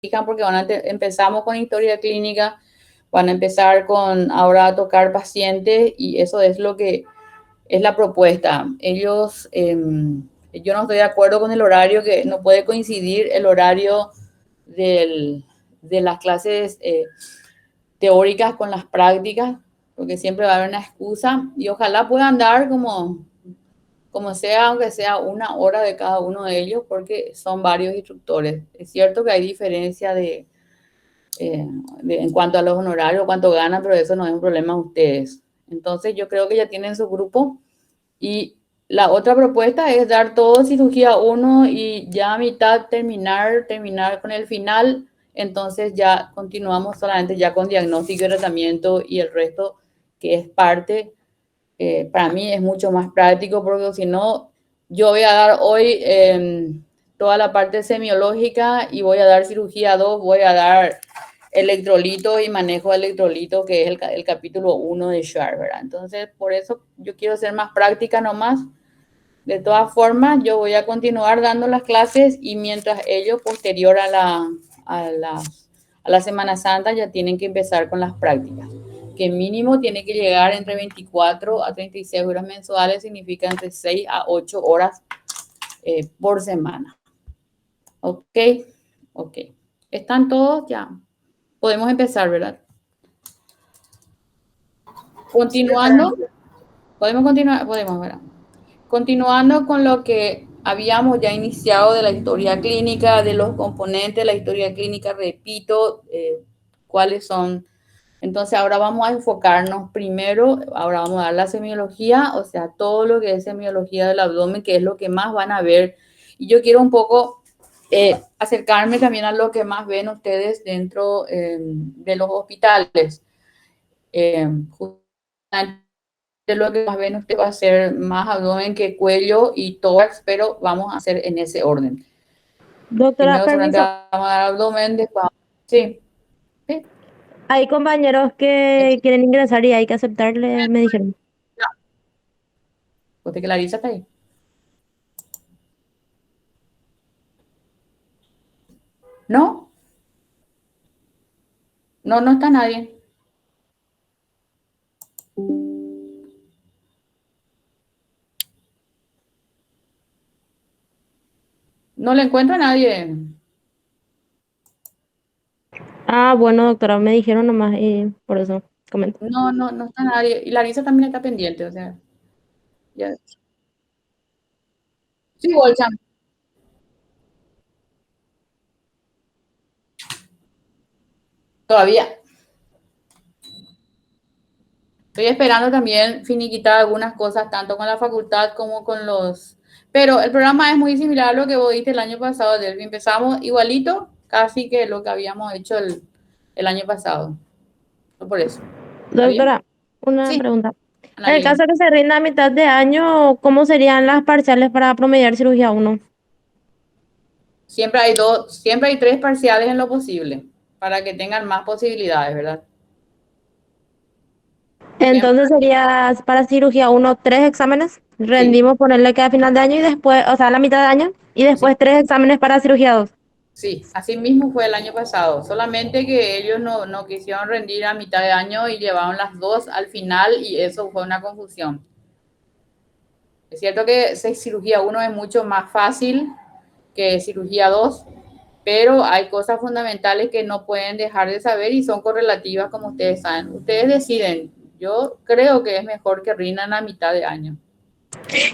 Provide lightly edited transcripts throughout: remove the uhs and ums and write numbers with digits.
fijan porque empezamos con historia clínica, van a empezar con ahora a tocar pacientes y eso es lo que es la propuesta. Yo no estoy de acuerdo con el horario, que no puede coincidir el horario de las clases teóricas con las prácticas, porque siempre va a haber una excusa y ojalá puedan dar como sea, aunque sea una hora de cada uno de ellos, porque son varios instructores. Es cierto que hay diferencia en cuanto a los honorarios, cuánto ganan, pero eso no es un problema de ustedes. Entonces yo creo que ya tienen su grupo y la otra propuesta es dar todo cirugía 1 y ya a mitad terminar con el final, entonces ya continuamos solamente ya con diagnóstico y tratamiento y el resto que es parte, para mí es mucho más práctico porque si no, yo voy a dar hoy toda la parte semiológica y voy a dar cirugía 2, voy a dar electrolitos y manejo de electrolitos, que es el capítulo 1 de Schwarz, ¿verdad? Entonces, por eso yo quiero ser más práctica nomás. De todas formas, yo voy a continuar dando las clases y mientras ellos, posterior a la Semana Santa, ya tienen que empezar con las prácticas, que mínimo tiene que llegar entre 24 a 36 horas mensuales, significa entre 6 a 8 horas por semana. Ok, ok. ¿Están todos ya? Podemos empezar, ¿verdad? Continuando, podemos continuar, podemos, ¿verdad? Continuando con lo que habíamos ya iniciado de la historia clínica, de los componentes de la historia clínica, repito, cuáles son. Entonces ahora vamos a enfocarnos primero, ahora vamos a dar la semiología, o sea, todo lo que es semiología del abdomen, que es lo que más van a ver. Y yo quiero un poco acercarme también a lo que más ven ustedes dentro de los hospitales. Justamente lo que más ven usted va a ser más abdomen que cuello y tórax, pero vamos a hacer en ese orden. Doctora, Primero solamente permiso. vamos a dar abdomen, después sí, sí. Hay compañeros que quieren ingresar y hay que aceptarle, me dijeron. Usted que Larisa está ahí. ¿No? No, no está nadie. No le encuentro a nadie. Ah, bueno, doctora, me dijeron nomás y por eso comento. No, no, no está nadie. Y Larisa también está pendiente, o sea, ya. Sí, Bolsa. Todavía. Estoy esperando también finiquitar algunas cosas, tanto con la facultad como con los... Pero el programa es muy similar a lo que vos diste el año pasado, Delphi. Empezamos igualito, casi que lo que habíamos hecho el año pasado. Por eso. ¿Está bien? Doctora, una Sí, pregunta. En el Analí. caso de que se rinda a mitad de año, ¿cómo serían las parciales para promediar cirugía 1? Siempre hay 3 parciales en lo posible, para que tengan más posibilidades, ¿verdad? Siempre, Entonces sería para cirugía 1 3 exámenes. sí, Rendimos ponerle que a final de año y después, o sea, a la mitad de año y sí. después 3 exámenes para cirugía 2. Sí, así mismo fue el año pasado, solamente que ellos no quisieron rendir a mitad de año y llevaron las 2 al final y eso fue una confusión. Es cierto que cirugía 1 es mucho más fácil que cirugía 2, pero hay cosas fundamentales que no pueden dejar de saber y son correlativas como ustedes saben. Ustedes deciden, yo creo que es mejor que rindan a mitad de año.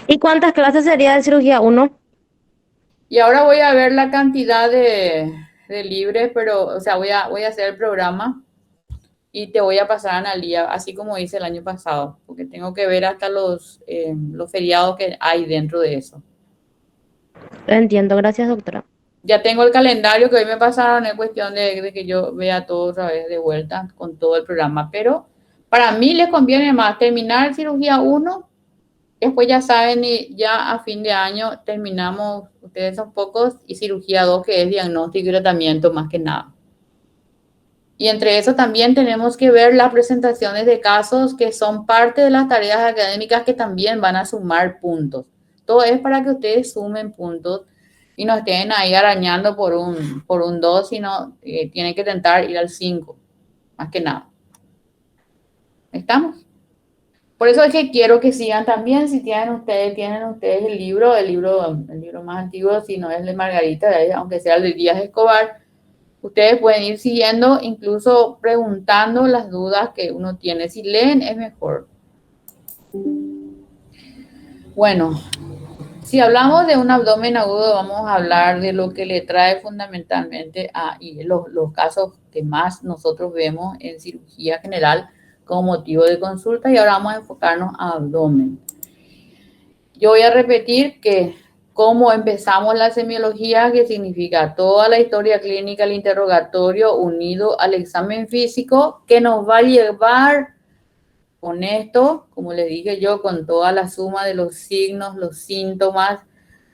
¿Y cuántas clases sería de cirugía 1? Y ahora voy a ver la cantidad de libres, pero, o sea, voy a hacer el programa y te voy a pasar a Analia, así como hice el año pasado, porque tengo que ver hasta los feriados que hay dentro de eso. Entiendo, gracias, doctora. Ya tengo el calendario que hoy me pasaron, es cuestión de que yo vea todo otra vez de vuelta con todo el programa, pero para mí les conviene más terminar cirugía 1, después ya saben, y ya a fin de año terminamos, ustedes son pocos, y cirugía 2 que es diagnóstico y tratamiento más que nada. Y entre eso también tenemos que ver las presentaciones de casos que son parte de las tareas académicas que también van a sumar puntos. Todo es para que ustedes sumen puntos y no estén ahí arañando por un 2, sino tienen que intentar ir al 5, más que nada. ¿Estamos? Por eso es que quiero que sigan también, si tienen ustedes el libro más antiguo, si no es de Margarita, aunque sea el de Díaz Escobar, ustedes pueden ir siguiendo, incluso preguntando las dudas que uno tiene. Si leen es mejor. Bueno, si hablamos de un abdomen agudo, vamos a hablar de lo que le trae fundamentalmente y los casos que más nosotros vemos en cirugía general como motivo de consulta, y ahora vamos a enfocarnos a abdomen. Yo voy a repetir que cómo empezamos la semiología, que significa toda la historia clínica, el interrogatorio unido al examen físico, que nos va a llevar con esto, como les dije yo, con toda la suma de los signos, los síntomas,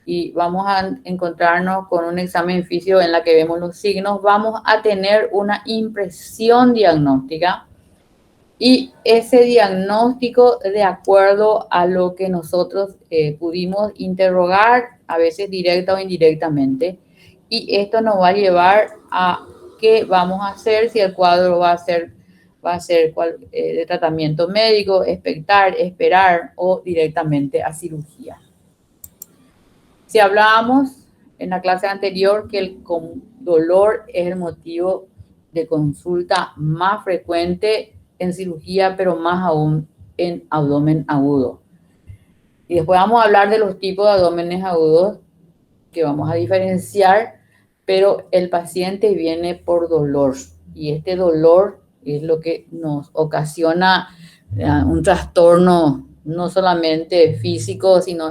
y vamos a encontrarnos con un examen físico en la que vemos los signos, vamos a tener una impresión diagnóstica, y ese diagnóstico, de acuerdo a lo que nosotros pudimos interrogar, a veces directa o indirectamente, y esto nos va a llevar a qué vamos a hacer, si el cuadro va a ser de tratamiento médico, expectar, esperar o directamente a cirugía. Si hablábamos en la clase anterior que el dolor es el motivo de consulta más frecuente en cirugía, pero más aún en abdomen agudo. Y después vamos a hablar de los tipos de abdómenes agudos que vamos a diferenciar, pero el paciente viene por dolor, y este dolor es lo que nos ocasiona un trastorno no solamente físico, sino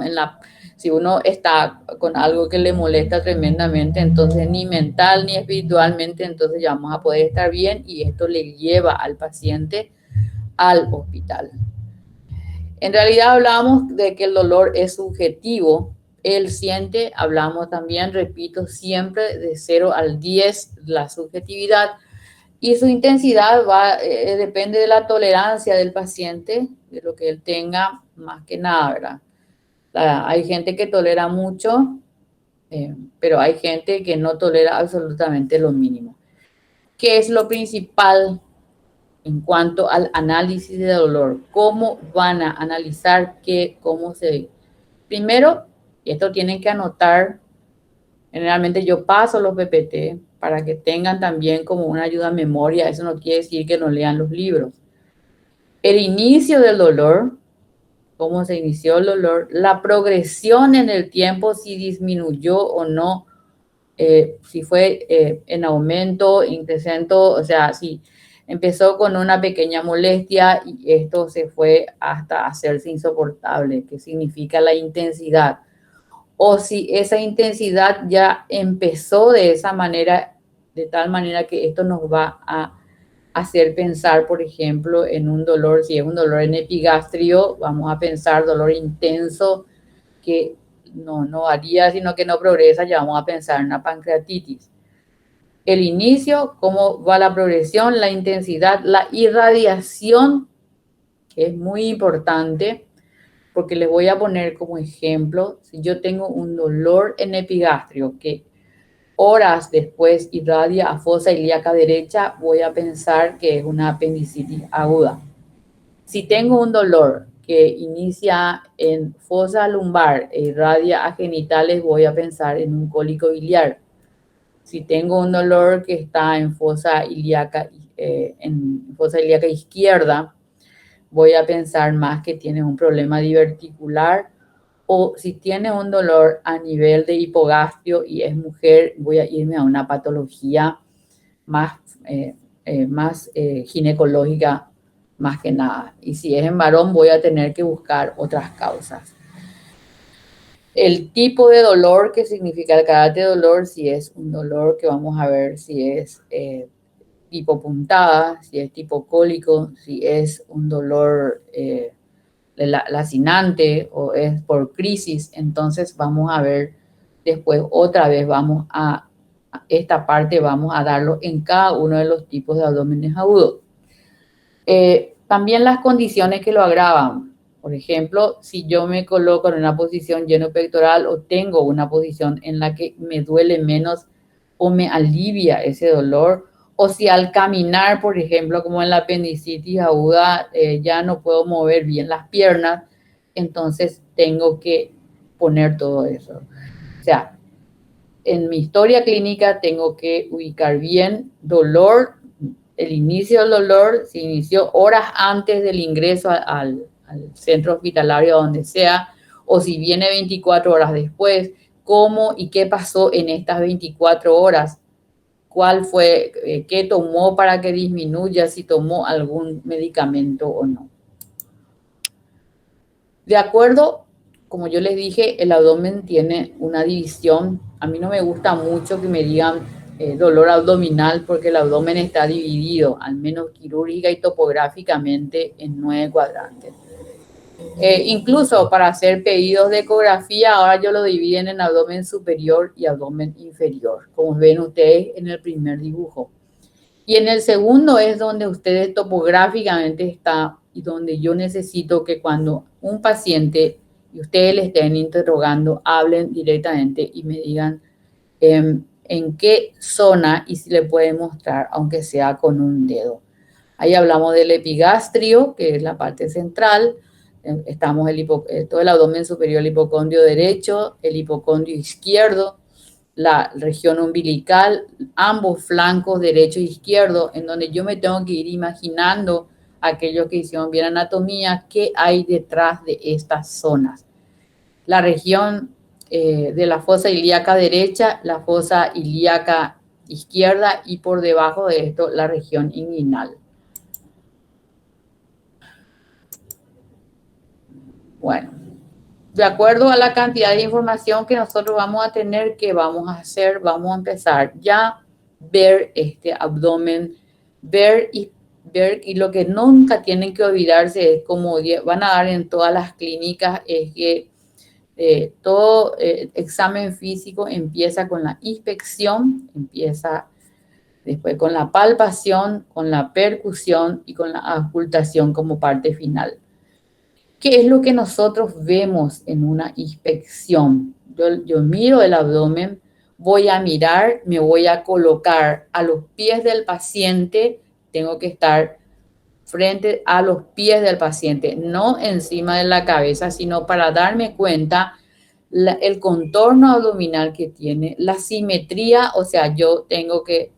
si uno está con algo que le molesta tremendamente, entonces ni mental ni espiritualmente, entonces ya vamos a poder estar bien, y esto le lleva al paciente al hospital. En realidad hablamos de que el dolor es subjetivo. Él siente, hablamos también, repito, siempre de 0 al 10, la subjetividad, y su intensidad depende de la tolerancia del paciente, de lo que él tenga, más que nada, ¿verdad? Hay gente que tolera mucho, pero hay gente que no tolera absolutamente lo mínimo. ¿Qué es lo principal en cuanto al análisis de dolor? ¿Cómo van a analizar cómo se... Primero, esto tienen que anotar. Generalmente yo paso los PPT para que tengan también como una ayuda a memoria. Eso no quiere decir que no lean los libros. El inicio del dolor, cómo se inició el dolor, la progresión en el tiempo, si disminuyó o no, si fue en aumento, incremento, o sea, si empezó con una pequeña molestia y esto se fue hasta hacerse insoportable, que significa la intensidad. O si esa intensidad ya empezó de esa manera, de tal manera que esto nos va a hacer pensar, por ejemplo, en un dolor. Si es un dolor en epigastrio, vamos a pensar dolor intenso que no haría, sino que no progresa, ya vamos a pensar en una pancreatitis. El inicio, cómo va la progresión, la intensidad, la irradiación, que es muy importante, porque les voy a poner como ejemplo, si yo tengo un dolor en epigastrio que horas después irradia a fosa ilíaca derecha, voy a pensar que es una apendicitis aguda. Si tengo un dolor que inicia en fosa lumbar e irradia a genitales, voy a pensar en un cólico biliar. Si tengo un dolor que está en fosa ilíaca izquierda, voy a pensar más que tiene un problema diverticular. O si tiene un dolor a nivel de hipogastrio y es mujer, voy a irme a una patología más, ginecológica, más que nada. Y si es en varón, voy a tener que buscar otras causas. El tipo de dolor, que significa el carácter de dolor, si es un dolor que vamos a ver si es tipo puntada, si es tipo cólico, si es un dolor lacinante o es por crisis. Entonces vamos a ver después otra vez, esta parte vamos a darlo en cada uno de los tipos de abdómenes agudos. También las condiciones que lo agravan. Por ejemplo, si yo me coloco en una posición lleno pectoral o tengo una posición en la que me duele menos o me alivia ese dolor, o si al caminar, por ejemplo, como en la apendicitis aguda, ya no puedo mover bien las piernas, entonces tengo que poner todo eso. O sea, en mi historia clínica tengo que ubicar bien dolor, el inicio del dolor, se inició horas antes del ingreso al centro hospitalario, donde sea, o si viene 24 horas después, cómo y qué pasó en estas 24 horas, cuál fue, qué tomó para que disminuya, si tomó algún medicamento o no. De acuerdo, como yo les dije, el abdomen tiene una división. A mí no me gusta mucho que me digan dolor abdominal porque el abdomen está dividido, al menos quirúrgica y topográficamente, en 9 cuadrantes. Incluso para hacer pedidos de ecografía, ahora yo lo dividen en abdomen superior y abdomen inferior, como ven ustedes en el primer dibujo. Y en el segundo es donde ustedes topográficamente está y donde yo necesito que cuando un paciente y ustedes le estén interrogando, hablen directamente y me digan en qué zona y si le pueden mostrar, aunque sea con un dedo. Ahí hablamos del epigastrio, que es la parte central. Estamos todo el abdomen superior, el hipocondrio derecho, el hipocondrio izquierdo, la región umbilical, ambos flancos, derecho e izquierdo, en donde yo me tengo que ir imaginando, aquellos que hicieron bien anatomía, qué hay detrás de estas zonas. La región de la fosa ilíaca derecha, la fosa ilíaca izquierda y por debajo de esto la región inguinal. Bueno, de acuerdo a la cantidad de información que nosotros vamos a tener, ¿qué vamos a hacer? Vamos a empezar ya ver este abdomen, ver y lo que nunca tienen que olvidarse es como van a dar en todas las clínicas, es que todo examen físico empieza con la inspección, empieza después con la palpación, con la percusión y con la auscultación como parte final. ¿Qué es lo que nosotros vemos en una inspección? Yo miro el abdomen, voy a mirar, me voy a colocar a los pies del paciente, tengo que estar frente a los pies del paciente, no encima de la cabeza, sino para darme cuenta el contorno abdominal que tiene, la simetría, o sea, yo tengo que,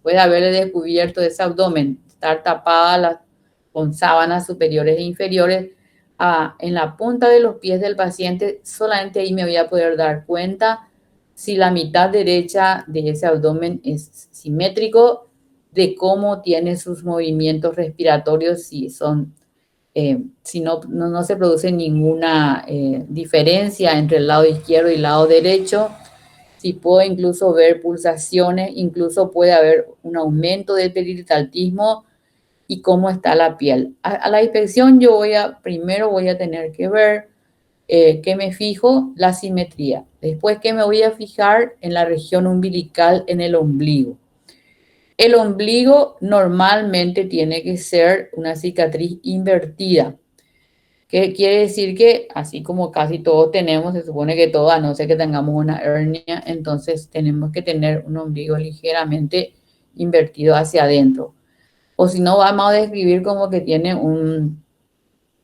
puede haber descubierto ese abdomen, estar tapada con sábanas superiores e inferiores, en la punta de los pies del paciente, solamente ahí me voy a poder dar cuenta si la mitad derecha de ese abdomen es simétrico, de cómo tiene sus movimientos respiratorios, si son si no se produce ninguna diferencia entre el lado izquierdo y el lado derecho, si puedo incluso ver pulsaciones, incluso puede haber un aumento del peritaltismo y cómo está la piel. A la inspección primero voy a tener que ver que me fijo la simetría, después que me voy a fijar en la región umbilical, en el ombligo. El ombligo normalmente tiene que ser una cicatriz invertida. ¿Qué quiere decir? Que así como casi todos tenemos, se supone que todos, a no ser que tengamos una hernia, entonces tenemos que tener un ombligo ligeramente invertido hacia adentro. O si no, vamos a describir como que tiene un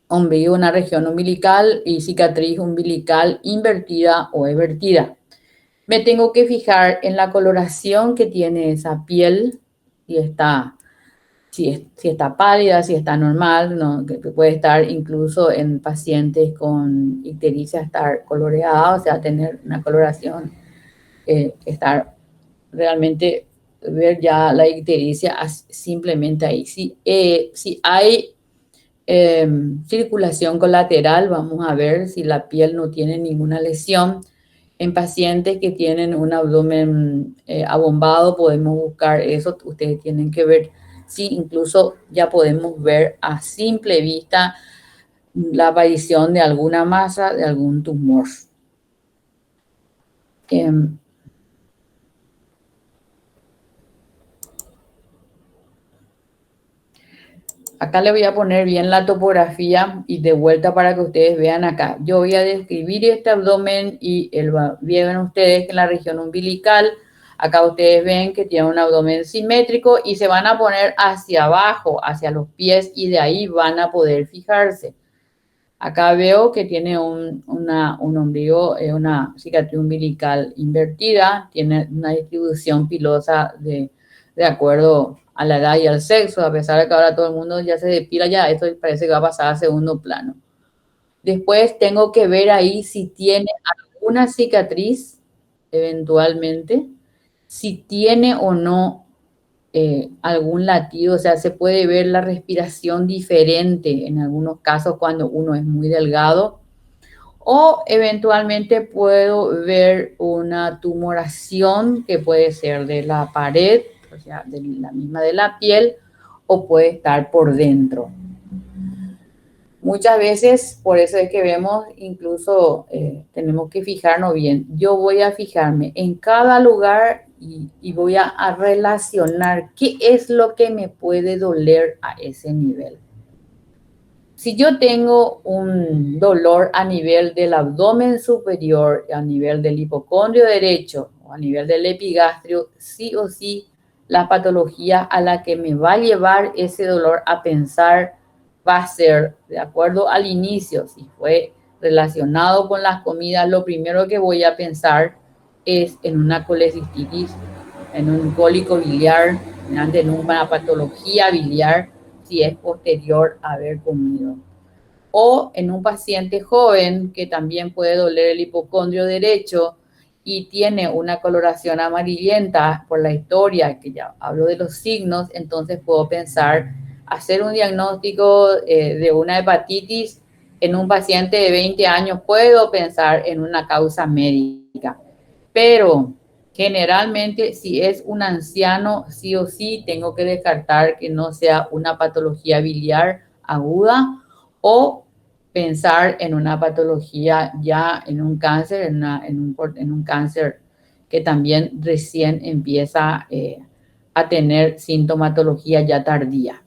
ombligo, una región umbilical y cicatriz umbilical invertida o evertida. Me tengo que fijar en la coloración que tiene esa piel y si está pálida, si está normal, ¿no? Que puede estar incluso en pacientes con ictericia, estar coloreada, o sea, tener una coloración, estar realmente, ver ya la ictericia simplemente ahí. Si hay circulación colateral, vamos a ver si la piel no tiene ninguna lesión. En pacientes que tienen un abdomen abombado, podemos buscar eso. Ustedes tienen que ver si incluso ya podemos ver a simple vista la aparición de alguna masa, de algún tumor. Eh, Acá le voy a poner bien la topografía y de vuelta para que ustedes vean acá. Yo voy a describir este abdomen y ven ustedes que en la región umbilical, acá ustedes ven que tiene un abdomen simétrico y se van a poner hacia abajo, hacia los pies y de ahí van a poder fijarse. Acá veo que tiene un ombligo, una cicatriz umbilical invertida, tiene una distribución pilosa de acuerdo a la edad y al sexo, a pesar de que ahora todo el mundo ya se depila ya, esto parece que va a pasar a segundo plano. Después tengo que ver ahí si tiene alguna cicatriz, eventualmente, si tiene o no algún latido, o sea, se puede ver la respiración diferente en algunos casos cuando uno es muy delgado, o eventualmente puedo ver una tumoración que puede ser de la pared, o sea, de la misma de la piel, o puede estar por dentro. Muchas veces, por eso es que vemos, incluso tenemos que fijarnos bien. Yo voy a fijarme en cada lugar y voy a relacionar qué es lo que me puede doler a ese nivel. Si yo tengo un dolor a nivel del abdomen superior, a nivel del hipocondrio derecho o a nivel del epigastrio, sí o sí la patología a la que me va a llevar ese dolor a pensar va a ser, de acuerdo al inicio, si fue relacionado con las comidas, lo primero que voy a pensar es en una colecistitis, en un cólico biliar, en una patología biliar, si es posterior a haber comido. O en un paciente joven que también puede doler el hipocondrio derecho y tiene una coloración amarillenta por la historia, que ya hablo de los signos, entonces puedo pensar hacer un diagnóstico de una hepatitis en un paciente de 20 años, puedo pensar en una causa médica. Pero generalmente si es un anciano, sí o sí tengo que descartar que no sea una patología biliar aguda o pensar en una patología ya en un cáncer, en un cáncer que también recién empieza a tener sintomatología ya tardía.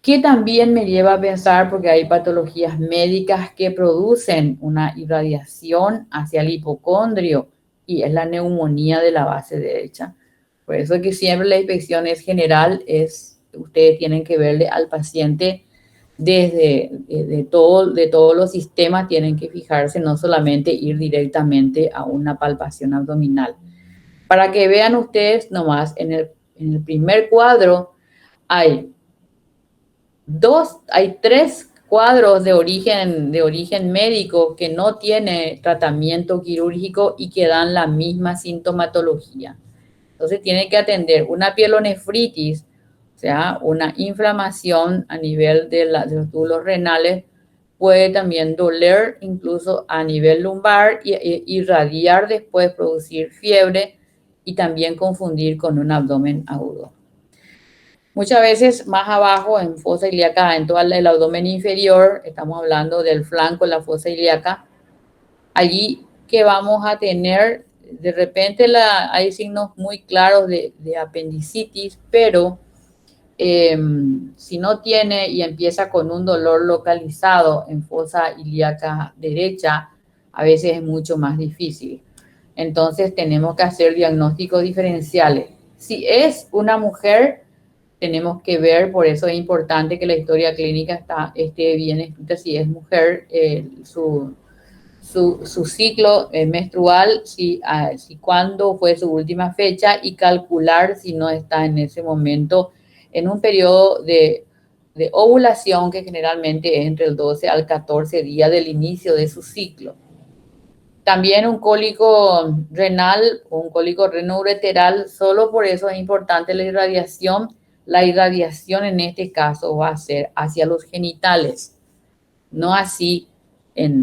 Que también me lleva a pensar, porque hay patologías médicas que producen una irradiación hacia el hipocondrio y es la neumonía de la base derecha. Por eso que siempre la inspección es general, ustedes tienen que verle al paciente de todos los sistemas, tienen que fijarse, no solamente ir directamente a una palpación abdominal. Para que vean ustedes nomás, en el primer cuadro hay tres cuadros de origen médico que no tiene tratamiento quirúrgico y que dan la misma sintomatología. Entonces tiene que atender una pielonefritis, o sea, una inflamación a nivel de los túbulos renales, puede también doler incluso a nivel lumbar y irradiar después, producir fiebre y también confundir con un abdomen agudo. Muchas veces más abajo en fosa ilíaca, en todo el abdomen inferior, estamos hablando del flanco de la fosa ilíaca, allí que vamos a tener, de repente hay signos muy claros de apendicitis, pero si no tiene y empieza con un dolor localizado en fosa ilíaca derecha, a veces es mucho más difícil. Entonces tenemos que hacer diagnósticos diferenciales. Si es una mujer, tenemos que ver, por eso es importante que la historia clínica esté bien escrita, si es mujer, su ciclo menstrual, si cuándo fue su última fecha y calcular si no está en ese momento en un periodo de ovulación que generalmente es entre el 12 al 14 días del inicio de su ciclo. También un cólico renal o un cólico renoureteral, solo por eso es importante la irradiación. La irradiación en este caso va a ser hacia los genitales, no así,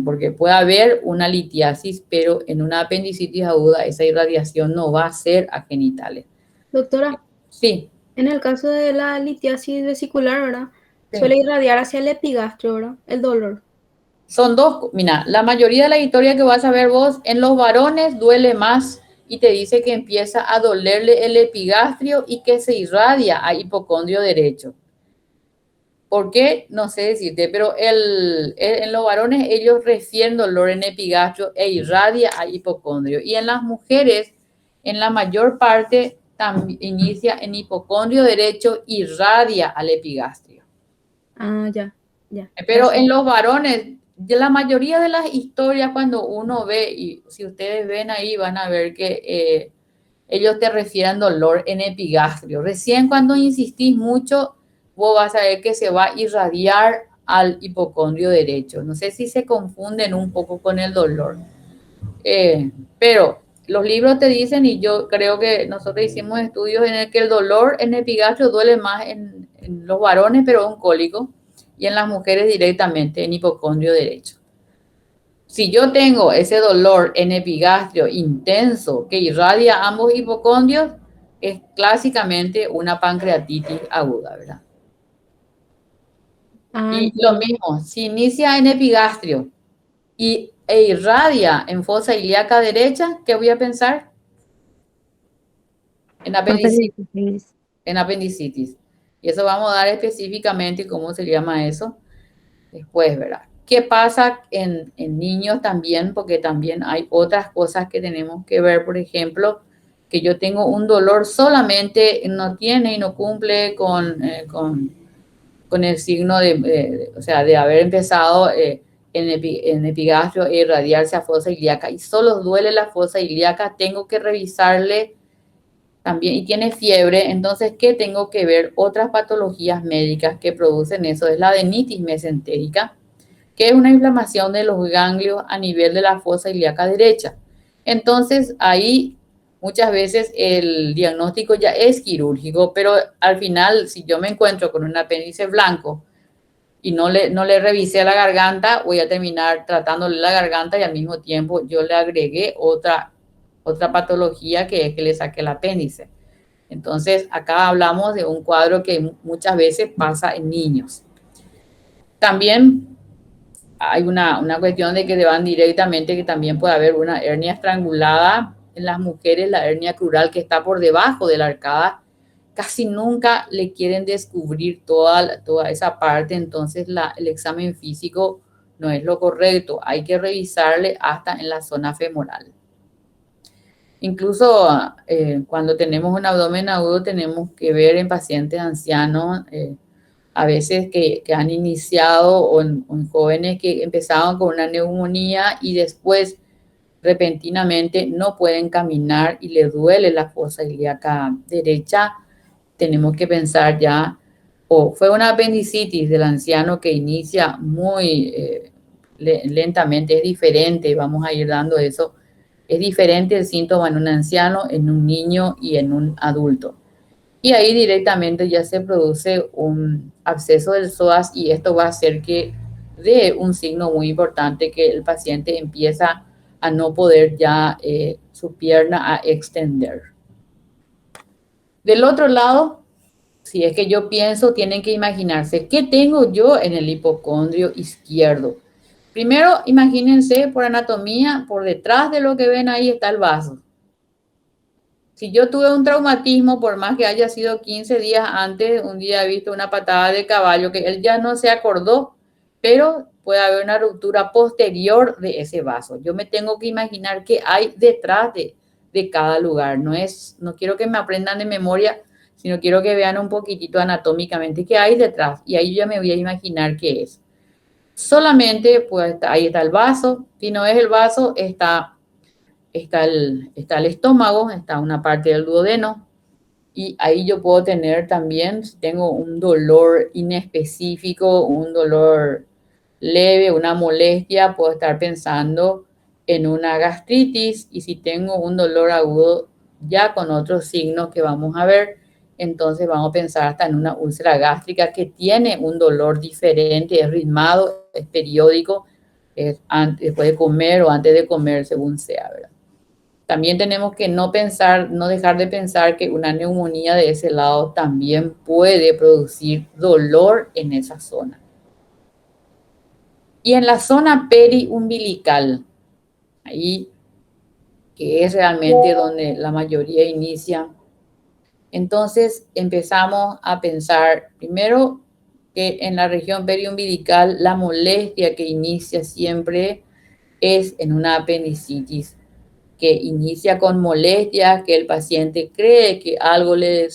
porque puede haber una litiasis, pero en una apendicitis aguda esa irradiación no va a ser a genitales. Doctora, Sí, en el caso de la litiasis vesicular, ¿verdad? sí. Suele irradiar hacia el epigastrio, ¿verdad? El dolor. Son dos, mira, la mayoría de la historia que vas a ver vos, en los varones duele más y te dice que empieza a dolerle el epigastrio y que se irradia a hipocondrio derecho. ¿Por qué? No sé decirte, pero en los varones ellos refieren dolor en epigastrio e irradia a hipocondrio. Y en las mujeres, en la mayor parte, inicia en hipocondrio derecho, irradia al epigastrio. Ah, ya, ya. Pero Gracias. en los varones, de la mayoría de las historias, cuando uno ve, y si ustedes ven ahí, van a ver que ellos te refieren dolor en epigastrio. Recién cuando insistís mucho, vos vas a ver que se va a irradiar al hipocondrio derecho. No sé si se confunden un poco con el dolor. Pero los libros te dicen, y yo creo que nosotros hicimos estudios en el que el dolor en epigastrio duele más en los varones, pero oncólico, y en las mujeres directamente en hipocondrio derecho. Si yo tengo ese dolor en epigastrio intenso que irradia ambos hipocondrios, es clásicamente una pancreatitis aguda, ¿verdad? Ah, Y lo entiendo. mismo, si inicia en epigastrio e irradia en fosa ilíaca derecha, ¿qué voy a pensar? En apendicitis, Apendicitis. en apendicitis. Y eso vamos a dar específicamente cómo se llama eso después, ¿verdad? ¿Qué pasa en niños también? Porque también hay otras cosas que tenemos que ver, por ejemplo, que yo tengo un dolor solamente, no tiene y no cumple con el signo o sea, de haber empezado en epigastrio e irradiarse a fosa ilíaca y solo duele la fosa ilíaca, tengo que revisarle también y tiene fiebre, entonces, ¿qué tengo que ver? Otras patologías médicas que producen eso, es la adenitis mesentérica, que es una inflamación de los ganglios a nivel de la fosa ilíaca derecha. Entonces, ahí muchas veces el diagnóstico ya es quirúrgico, pero al final, si yo me encuentro con un apéndice blanco y no le revisé la garganta, voy a terminar tratándole la garganta y al mismo tiempo yo le agregué otra patología que es que le saqué el apéndice. Entonces, acá hablamos de un cuadro que muchas veces pasa en niños. También hay una cuestión de que te van directamente, que también puede haber una hernia estrangulada en las mujeres, la hernia crural que está por debajo de la arcada. Casi nunca le quieren descubrir toda esa parte, entonces el examen físico no es lo correcto. Hay que revisarle hasta en la zona femoral. Incluso cuando tenemos un abdomen agudo tenemos que ver en pacientes ancianos, a veces que han iniciado o en jóvenes que empezaban con una neumonía y después repentinamente no pueden caminar y les duele la fosa ilíaca derecha, tenemos que pensar ya, o fue una apendicitis del anciano que inicia muy lentamente, es diferente, vamos a ir dando eso, es diferente el síntoma en un anciano, en un niño y en un adulto. Y ahí directamente ya se produce un absceso del psoas y esto va a hacer que dé un signo muy importante que el paciente empieza a no poder ya su pierna a extender. Del otro lado, si es que yo pienso, tienen que imaginarse qué tengo yo en el hipocondrio izquierdo. Primero, imagínense por anatomía, por detrás de lo que ven ahí está el vaso. Si yo tuve un traumatismo, por más que haya sido 15 días antes, un día he visto una patada de caballo que él ya no se acordó, pero puede haber una ruptura posterior de ese vaso. Yo me tengo que imaginar qué hay detrás de cada lugar. No quiero que me aprendan de memoria, sino quiero que vean un poquitito anatómicamente qué hay detrás. Y ahí yo ya me voy a imaginar qué es. Solamente, pues ahí está el vaso. Si no es el vaso, está el estómago, está una parte del duodeno y ahí yo puedo tener también, si tengo un dolor inespecífico, un dolor leve, una molestia, puedo estar pensando en una gastritis y si tengo un dolor agudo ya con otros signos que vamos a ver, entonces vamos a pensar hasta en una úlcera gástrica que tiene un dolor diferente, es ritmado, es periódico, es antes, después de comer o antes de comer, según sea, ¿verdad? También tenemos que no pensar, no dejar de pensar que una neumonía de ese lado también puede producir dolor en esa zona. Y en la zona periumbilical, ahí que es realmente donde la mayoría inicia, entonces empezamos a pensar, primero que en la región periumbilical la molestia que inicia siempre es en una apendicitis, que inicia con molestias, que el paciente cree que algo le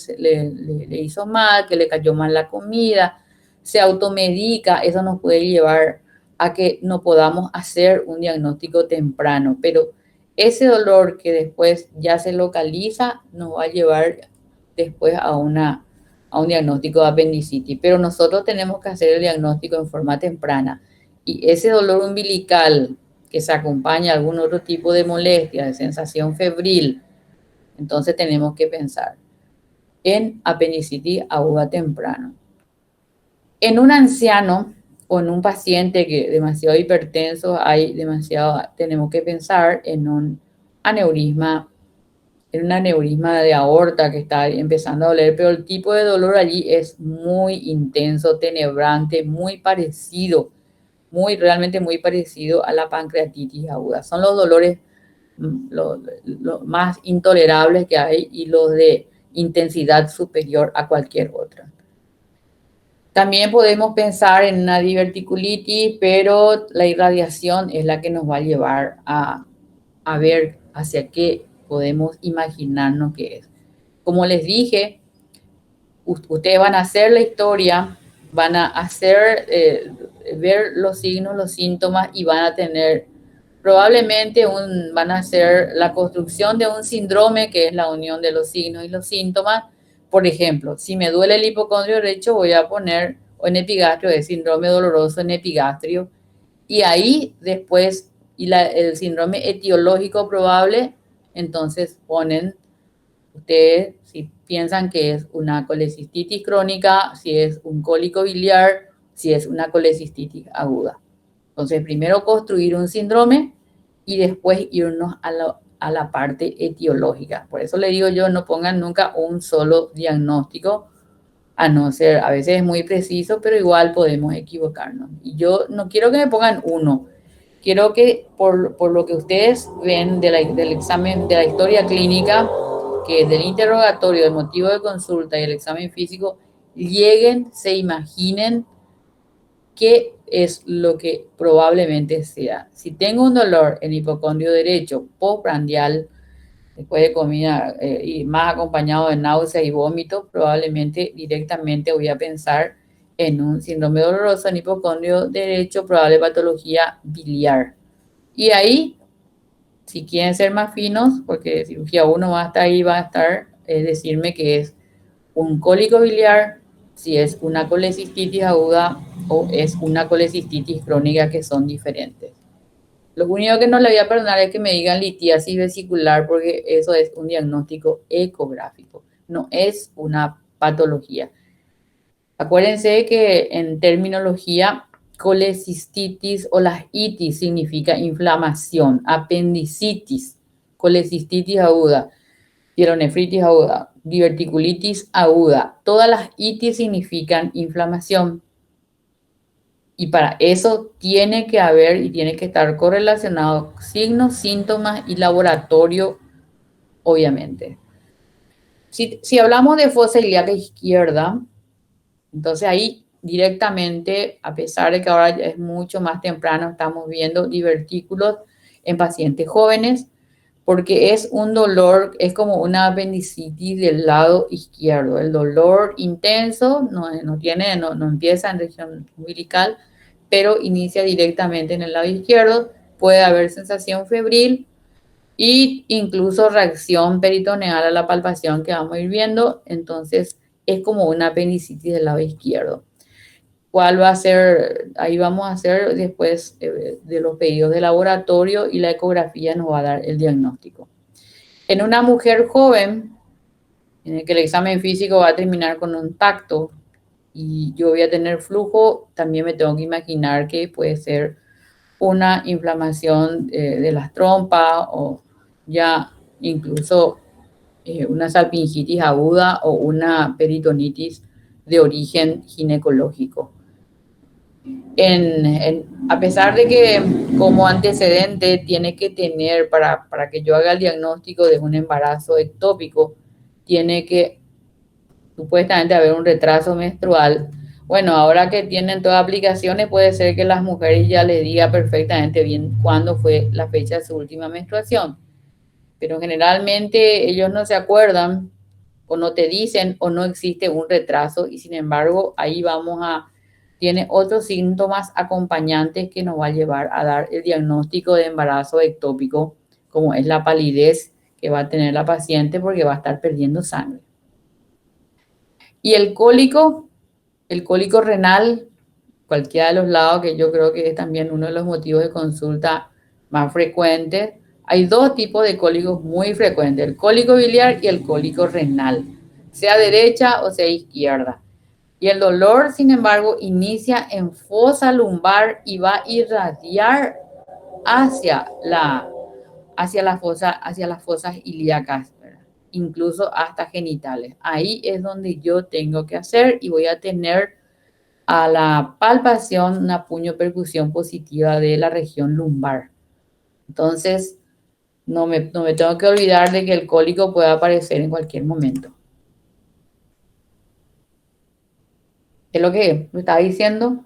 hizo mal, que le cayó mal la comida, se automedica, eso nos puede llevar a que no podamos hacer un diagnóstico temprano, pero ese dolor que después ya se localiza nos va a llevar después a un diagnóstico de apendicitis, pero nosotros tenemos que hacer el diagnóstico en forma temprana y ese dolor umbilical que se acompaña a algún otro tipo de molestia, de sensación febril, entonces tenemos que pensar en apendicitis aguda temprano. En un anciano o en un paciente que es demasiado hipertenso, tenemos que pensar en un aneurisma de aorta que está empezando a doler, pero el tipo de dolor allí es muy intenso, tenebrante, realmente muy parecido a la pancreatitis aguda. Son los dolores lo más intolerables que hay y los de intensidad superior a cualquier otra. También podemos pensar en una diverticulitis, pero la irradiación es la que nos va a llevar a ver hacia qué podemos imaginarnos que es. Como les dije, ustedes van a hacer la historia, van a hacer, ver los signos, los síntomas y van a tener probablemente van a hacer la construcción de un síndrome que es la unión de los signos y los síntomas. Por ejemplo, si me duele el hipocondrio derecho, voy a poner en epigastrio, es síndrome doloroso en epigastrio. Y ahí después, el síndrome etiológico probable, entonces ponen ustedes, si piensan que es una colecistitis crónica, si es un cólico biliar, si es una colecistitis aguda. Entonces, primero construir un síndrome y después irnos a la parte etiológica. Por eso le digo yo, no pongan nunca un solo diagnóstico, a no ser, a veces es muy preciso, pero igual podemos equivocarnos. Y yo no quiero que me pongan uno, quiero que por lo que ustedes ven del examen, de la historia clínica, que del interrogatorio, del motivo de consulta y el examen físico, lleguen, se imaginen qué es lo que probablemente sea. Si tengo un dolor en hipocondrio derecho postprandial, después de comida y más acompañado de náuseas y vómitos, probablemente directamente voy a pensar en un síndrome doloroso en hipocondrio derecho, probable patología biliar. Y ahí, si quieren ser más finos, porque cirugía 1 va a estar ahí, va a estar, decirme que es un cólico biliar, si es una colecistitis aguda o es una colecistitis crónica, que son diferentes. Lo único que no le voy a perdonar es que me digan litiasis vesicular, porque eso es un diagnóstico ecográfico, no es una patología. Acuérdense que en terminología, colecistitis o las itis significa inflamación, apendicitis, colecistitis aguda, pielonefritis aguda, diverticulitis aguda. Todas las itis significan inflamación. Y para eso tiene que haber y tiene que estar correlacionado signos, síntomas y laboratorio, obviamente. Si hablamos de fosa ilíaca izquierda, entonces ahí directamente, a pesar de que ahora ya es mucho más temprano, estamos viendo divertículos en pacientes jóvenes, porque es un dolor, es como una apendicitis del lado izquierdo. El dolor intenso no empieza en región umbilical, pero inicia directamente en el lado izquierdo. Puede haber sensación febril e incluso reacción peritoneal a la palpación que vamos a ir viendo. Entonces es como una apendicitis del lado izquierdo. ¿Cuál va a ser? Ahí vamos a hacer después de los pedidos de laboratorio y la ecografía nos va a dar el diagnóstico. En una mujer joven, en el que el examen físico va a terminar con un tacto y yo voy a tener flujo, también me tengo que imaginar que puede ser una inflamación de las trompas o ya incluso una salpingitis aguda o una peritonitis de origen ginecológico. A pesar de que como antecedente tiene que tener, para que yo haga el diagnóstico de un embarazo ectópico, tiene que supuestamente haber un retraso menstrual Bueno, ahora que tienen todas aplicaciones, puede ser que las mujeres ya les diga perfectamente bien cuándo fue la fecha de su última menstruación. Pero generalmente ellos no se acuerdan o no te dicen o no existe un retraso y sin embargo ahí tiene otros síntomas acompañantes que nos va a llevar a dar el diagnóstico de embarazo ectópico, como es la palidez que va a tener la paciente porque va a estar perdiendo sangre. Y el cólico renal, cualquiera de los lados, que yo creo que es también uno de los motivos de consulta más frecuentes. Hay dos tipos de cólicos muy frecuentes, el cólico biliar y el cólico renal, sea derecha o sea izquierda. Y el dolor, sin embargo, inicia en fosa lumbar y va a irradiar hacia hacia las fosas ilíacas, ¿verdad? Incluso hasta genitales. Ahí es donde yo tengo que hacer y voy a tener a la palpación una puño-percusión positiva de la región lumbar. Entonces, no me tengo que olvidar de que el cólico puede aparecer en cualquier momento. ¿Qué es lo que me estaba diciendo?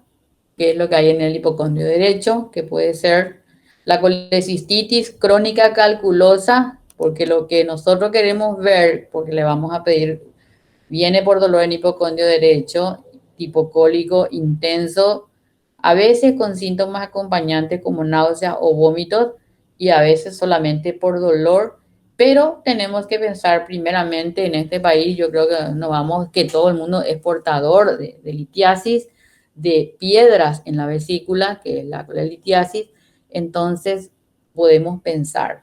¿Qué es lo que hay en el hipocondrio derecho? Que puede ser la colecistitis crónica calculosa, porque lo que nosotros queremos ver, porque le vamos a pedir, viene por dolor en hipocondrio derecho, tipo cólico intenso, a veces con síntomas acompañantes como náuseas o vómitos y a veces solamente por dolor, pero tenemos que pensar primeramente en este país, yo creo que no vamos, que todo el mundo es portador de litiasis, de piedras en la vesícula, que es la litiasis, entonces podemos pensar.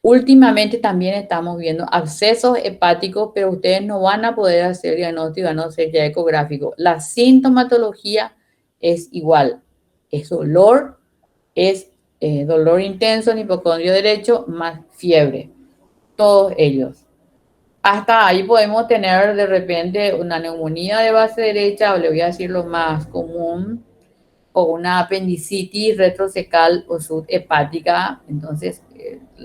Últimamente también estamos viendo abscesos hepáticos, pero ustedes no van a poder hacer diagnóstico a no ser ya ecográfico. La sintomatología es igual, es dolor intenso en hipocondrio derecho más fiebre, todos ellos. Hasta ahí podemos tener de repente una neumonía de base derecha, o le voy a decir lo más común, o una apendicitis retrocecal o subhepática. Entonces,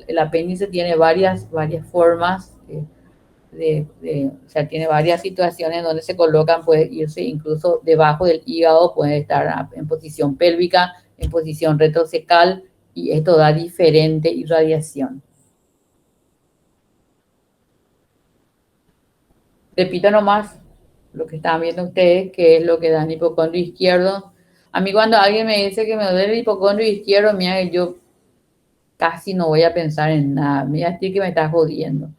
el apéndice tiene varias formas, o sea, tiene varias situaciones donde se colocan, puede irse incluso debajo del hígado, puede estar en posición pélvica, en posición retrocecal, y esto da diferente irradiación. Repito nomás lo que están viendo ustedes, que es lo que da el hipocondrio izquierdo. A mí cuando alguien me dice que me duele el hipocondrio izquierdo, mira, yo casi no voy a pensar en nada. Mira, a ti que me estás jodiendo.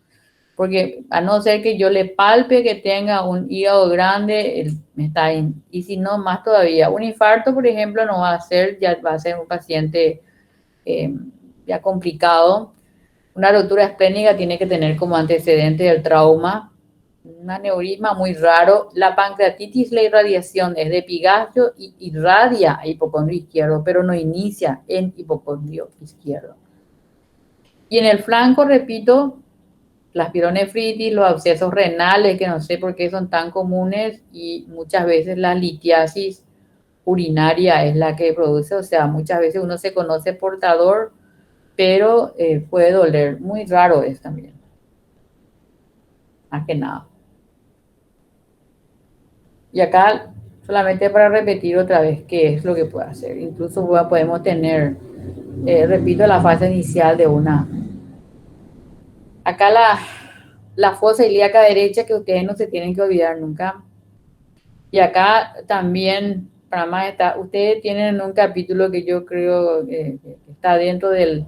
Porque a no ser que yo le palpe que tenga un hígado grande, él me está y si no, más todavía. Un infarto, por ejemplo, no va a ser, ya va a ser un paciente ya complicado. Una ruptura esplénica tiene que tener como antecedente el trauma. Un aneurisma muy raro. La pancreatitis, la irradiación es de epigastrio y irradia a hipocondrio izquierdo, pero no inicia en hipocondrio izquierdo. Y en el flanco, repito, las pielonefritis, los abscesos renales, que no sé por qué son tan comunes, y muchas veces la litiasis urinaria es la que produce, o sea, muchas veces uno se conoce portador, pero puede doler. Muy raro es también, más que nada. Y acá, solamente para repetir otra vez qué es lo que puede hacer. Incluso podemos tener, repito, la fase inicial de una. Acá la fosa ilíaca derecha, que ustedes no se tienen que olvidar nunca. Y acá también, para más está, ustedes tienen un capítulo que yo creo que está dentro del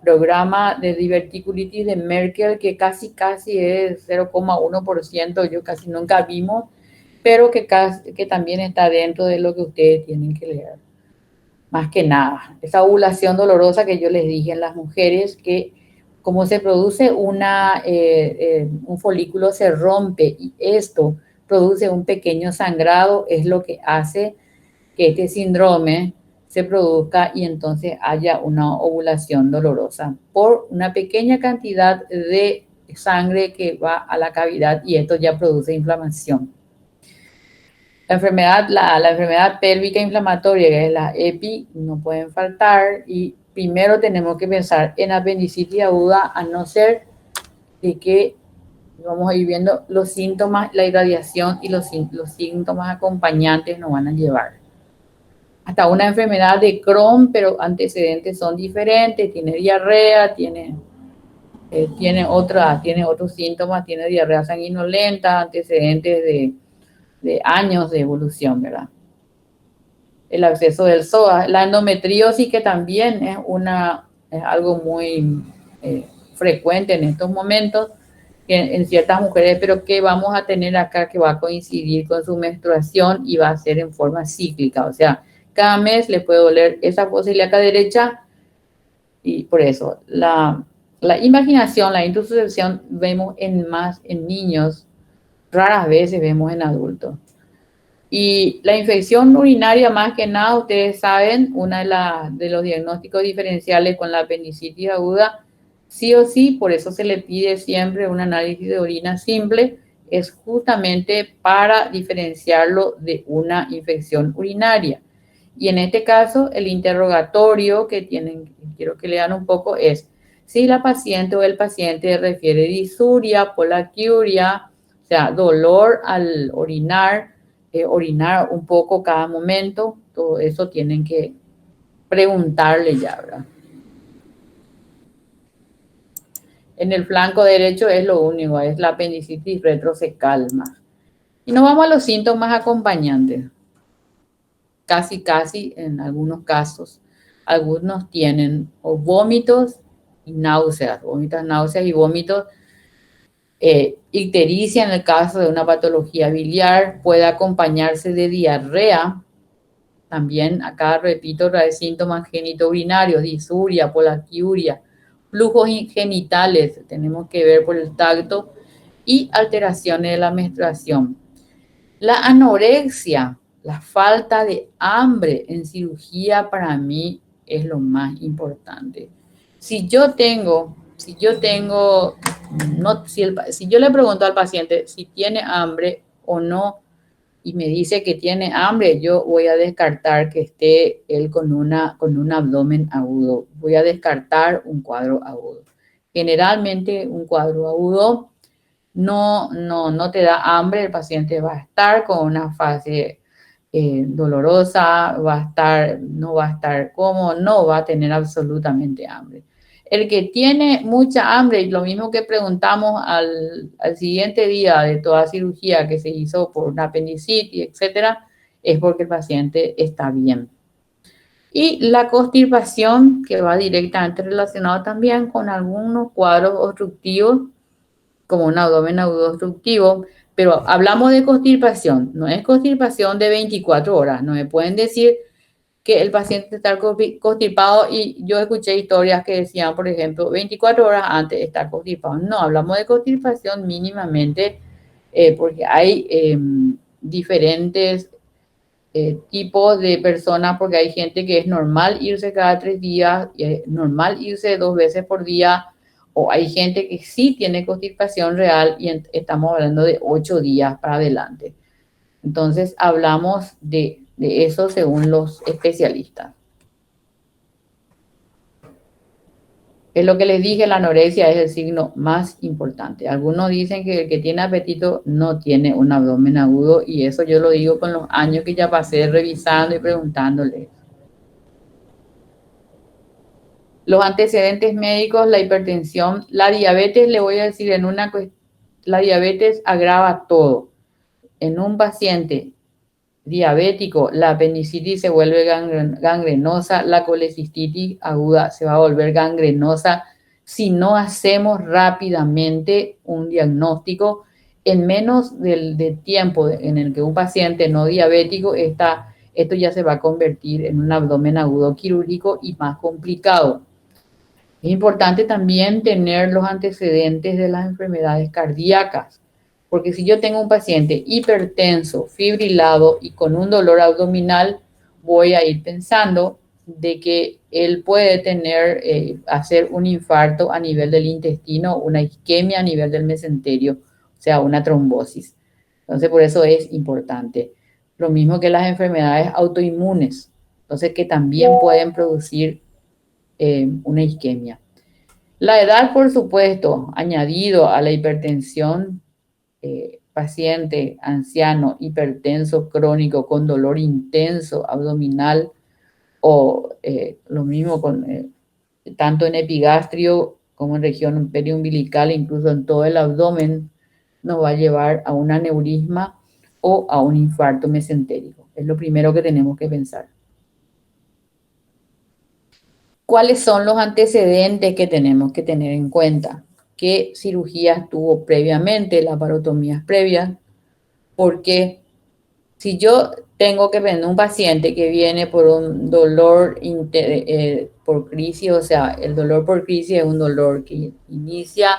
programa de diverticulitis de Merkel, que casi es 0,1%, yo casi nunca vimos, pero que también está dentro de lo que ustedes tienen que leer. Más que nada, esa ovulación dolorosa que yo les dije en las mujeres, que como se produce un folículo se rompe y esto produce un pequeño sangrado, es lo que hace que este síndrome se produzca y entonces haya una ovulación dolorosa por una pequeña cantidad de sangre que va a la cavidad y esto ya produce inflamación. La enfermedad pélvica inflamatoria, que es la EPI, no pueden faltar y primero tenemos que pensar en apendicitis aguda, a no ser de que Vamos a ir viendo los síntomas, la irradiación y los síntomas acompañantes nos van a llevar. Hasta una enfermedad de Crohn, pero antecedentes son diferentes, tiene diarrea, tiene otros síntomas, tiene diarrea sanguinolenta, antecedentes de años de evolución, ¿verdad? El acceso del psoas, la endometriosis, que también es algo muy frecuente en estos momentos en ciertas mujeres, pero que vamos a tener acá que va a coincidir con su menstruación y va a ser en forma cíclica, o sea, cada mes le puede doler esa fosa ilíaca derecha y por eso la imaginación, la intuición vemos más en niños, raras veces vemos en adultos. Y la infección urinaria, más que nada, ustedes saben, de los diagnósticos diferenciales con la apendicitis aguda, sí o sí, por eso se le pide siempre un análisis de orina simple, es justamente para diferenciarlo de una infección urinaria. Y en este caso, el interrogatorio quiero que lean un poco, es si la paciente o el paciente refiere disuria, polaquiuria, o sea, dolor al orinar un poco cada momento, todo eso tienen que preguntarle ya, ¿verdad? En el flanco derecho es lo único, es la apendicitis retrocecal más. Y nos vamos a los síntomas acompañantes. Casi en algunos casos, algunos tienen o vómitos y náuseas, náuseas y vómitos. Ictericia en el caso de una patología biliar, puede acompañarse de diarrea. También acá repito, trae síntomas genitourinarios, disuria, polaquiuria, flujos genitales, tenemos que ver por el tacto, y alteraciones de la menstruación. La anorexia, la falta de hambre en cirugía para mí es lo más importante. Si yo le pregunto al paciente si tiene hambre o no, y me dice que tiene hambre, yo voy a descartar que esté él con un abdomen agudo. Voy a descartar un cuadro agudo. Generalmente un cuadro agudo no te da hambre, el paciente va a estar con una fase dolorosa, no va a estar cómodo, no va a tener absolutamente hambre. El que tiene mucha hambre, y lo mismo que preguntamos al siguiente día de toda cirugía que se hizo por una apendicitis, etcétera, es porque el paciente está bien. Y la constipación, que va directamente relacionado también con algunos cuadros obstructivos, como un abdomen agudo obstructivo, pero hablamos de constipación, no es constipación de 24 horas, no me pueden decir que el paciente está constipado y yo escuché historias que decían, por ejemplo, 24 horas antes de estar constipado. No, hablamos de constipación mínimamente porque hay diferentes tipos de personas, porque hay gente que es normal irse cada 3 días, es normal irse 2 veces por día, o hay gente que sí tiene constipación real y estamos hablando de 8 días para adelante. Entonces hablamos de eso según los especialistas. Es lo que les dije, la anorexia es el signo más importante. Algunos dicen que el que tiene apetito no tiene un abdomen agudo, y eso yo lo digo con los años que ya pasé revisando y preguntándole. Los antecedentes médicos, la hipertensión, la diabetes, le voy a decir la diabetes agrava todo. En un paciente diabético, la apendicitis se vuelve gangrenosa, la colecistitis aguda se va a volver gangrenosa si no hacemos rápidamente un diagnóstico en menos del tiempo en el que un paciente no diabético esto ya se va a convertir en un abdomen agudo quirúrgico y más complicado. Es importante también tener los antecedentes de las enfermedades cardíacas, porque si yo tengo un paciente hipertenso, fibrilado y con un dolor abdominal, voy a ir pensando de que él puede hacer un infarto a nivel del intestino, una isquemia a nivel del mesenterio, o sea, una trombosis. Entonces, por eso es importante. Lo mismo que las enfermedades autoinmunes, entonces que también pueden producir una isquemia. La edad, por supuesto, añadido a la hipertensión, paciente anciano, hipertenso crónico con dolor intenso abdominal o lo mismo con tanto en epigastrio como en región periumbilical, incluso en todo el abdomen, nos va a llevar a un aneurisma o a un infarto mesentérico. Es lo primero que tenemos que pensar. ¿Cuáles son los antecedentes que tenemos que tener en cuenta? ¿Qué cirugías tuvo previamente, laparotomías previas? Porque si yo tengo que ver un paciente que viene por un dolor por crisis, o sea, el dolor por crisis es un dolor que inicia,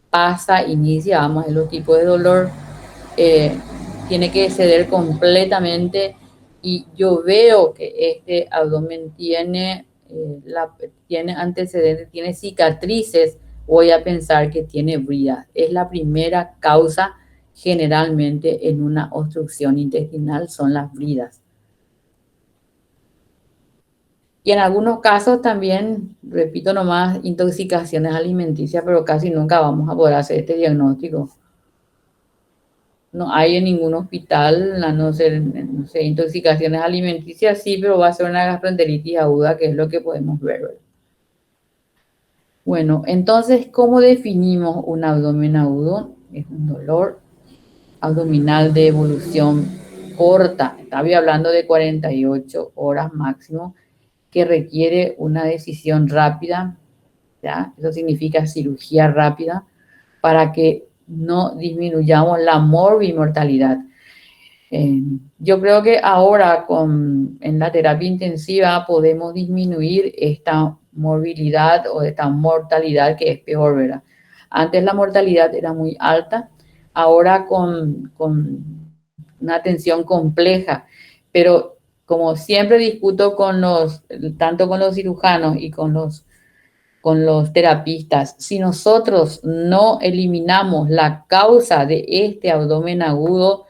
pasa, inicia, vamos, es los tipos de dolor, eh, tiene que ceder completamente y yo veo que este abdomen tiene antecedentes, tiene cicatrices, voy a pensar que tiene bridas. Es la primera causa generalmente en una obstrucción intestinal, son las bridas. Y en algunos casos también, repito nomás, intoxicaciones alimenticias, pero casi nunca vamos a poder hacer este diagnóstico. No hay en ningún hospital, a no ser, no sé, intoxicaciones alimenticias, sí, pero va a ser una gastroenteritis aguda, que es lo que podemos ver, ¿verdad? Bueno, entonces, ¿cómo definimos un abdomen agudo? Es un dolor abdominal de evolución corta, estaba hablando de 48 horas máximo, que requiere una decisión rápida, ¿ya? Eso significa cirugía rápida para que no disminuyamos la morbimortalidad. Yo creo que ahora en la terapia intensiva podemos disminuir esta morbilidad o esta mortalidad que es peor, ¿verdad? Antes la mortalidad era muy alta, ahora con una atención compleja, pero como siempre discuto tanto con los cirujanos y con los terapistas, si nosotros no eliminamos la causa de este abdomen agudo,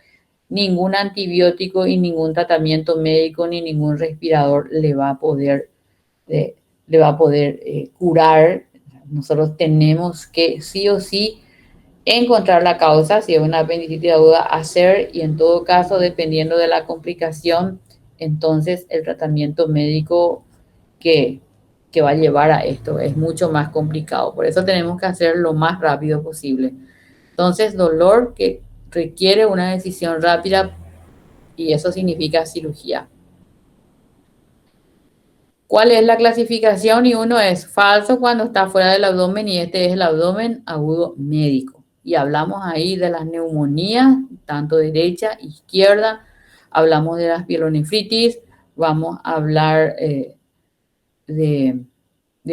ningún antibiótico y ningún tratamiento médico ni ningún respirador le va a poder curar. Nosotros tenemos que sí o sí encontrar la causa, si es una apendicitis aguda, hacer y en todo caso, dependiendo de la complicación, entonces el tratamiento médico que, que va a llevar a esto es mucho más complicado. Por eso tenemos que hacer lo más rápido posible. Entonces, dolor que requiere una decisión rápida y eso significa cirugía. ¿Cuál es la clasificación? Y uno es falso cuando está fuera del abdomen y este es el abdomen agudo médico. Y hablamos ahí de las neumonías, tanto derecha, izquierda, hablamos de las pielonefritis, vamos a hablar de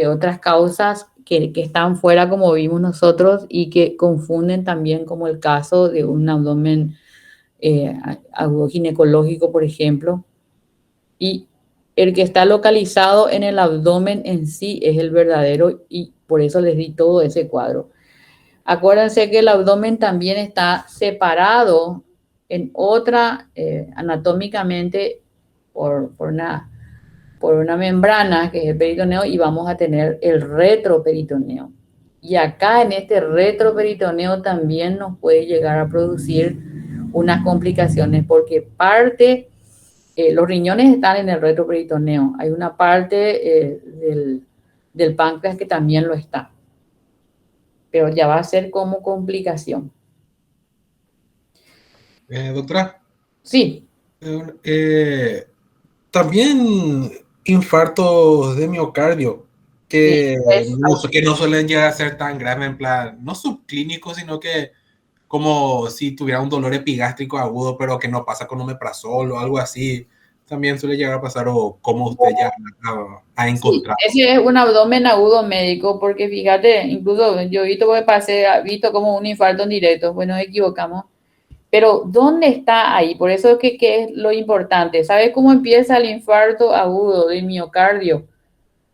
otras causas que están fuera como vimos nosotros y que confunden también como el caso de un abdomen agudo ginecológico, por ejemplo, y el que está localizado en el abdomen en sí es el verdadero y por eso les di todo ese cuadro. Acuérdense que el abdomen también está separado en otra, anatómicamente, por una membrana que es el peritoneo y vamos a tener el retroperitoneo. Y acá en este retroperitoneo también nos puede llegar a producir unas complicaciones porque los riñones están en el retroperitoneo. Hay una parte del páncreas que también lo está, pero ya va a ser como complicación. Doctora, Sí, también infartos de miocardio sí, que no suelen llegar a ser tan graves, en plan, no subclínicos, sino que como si tuviera un dolor epigástrico agudo, pero que no pasa con omeprazol o algo así, también suele llegar a pasar, o como usted ya ha sí, encontrado. ese es un abdomen agudo médico, porque fíjate, incluso yo he visto he visto como un infarto en directo, pues nos equivocamos. Pero ¿dónde está ahí? Por eso es que es lo importante. ¿Sabes cómo empieza el infarto agudo del miocardio?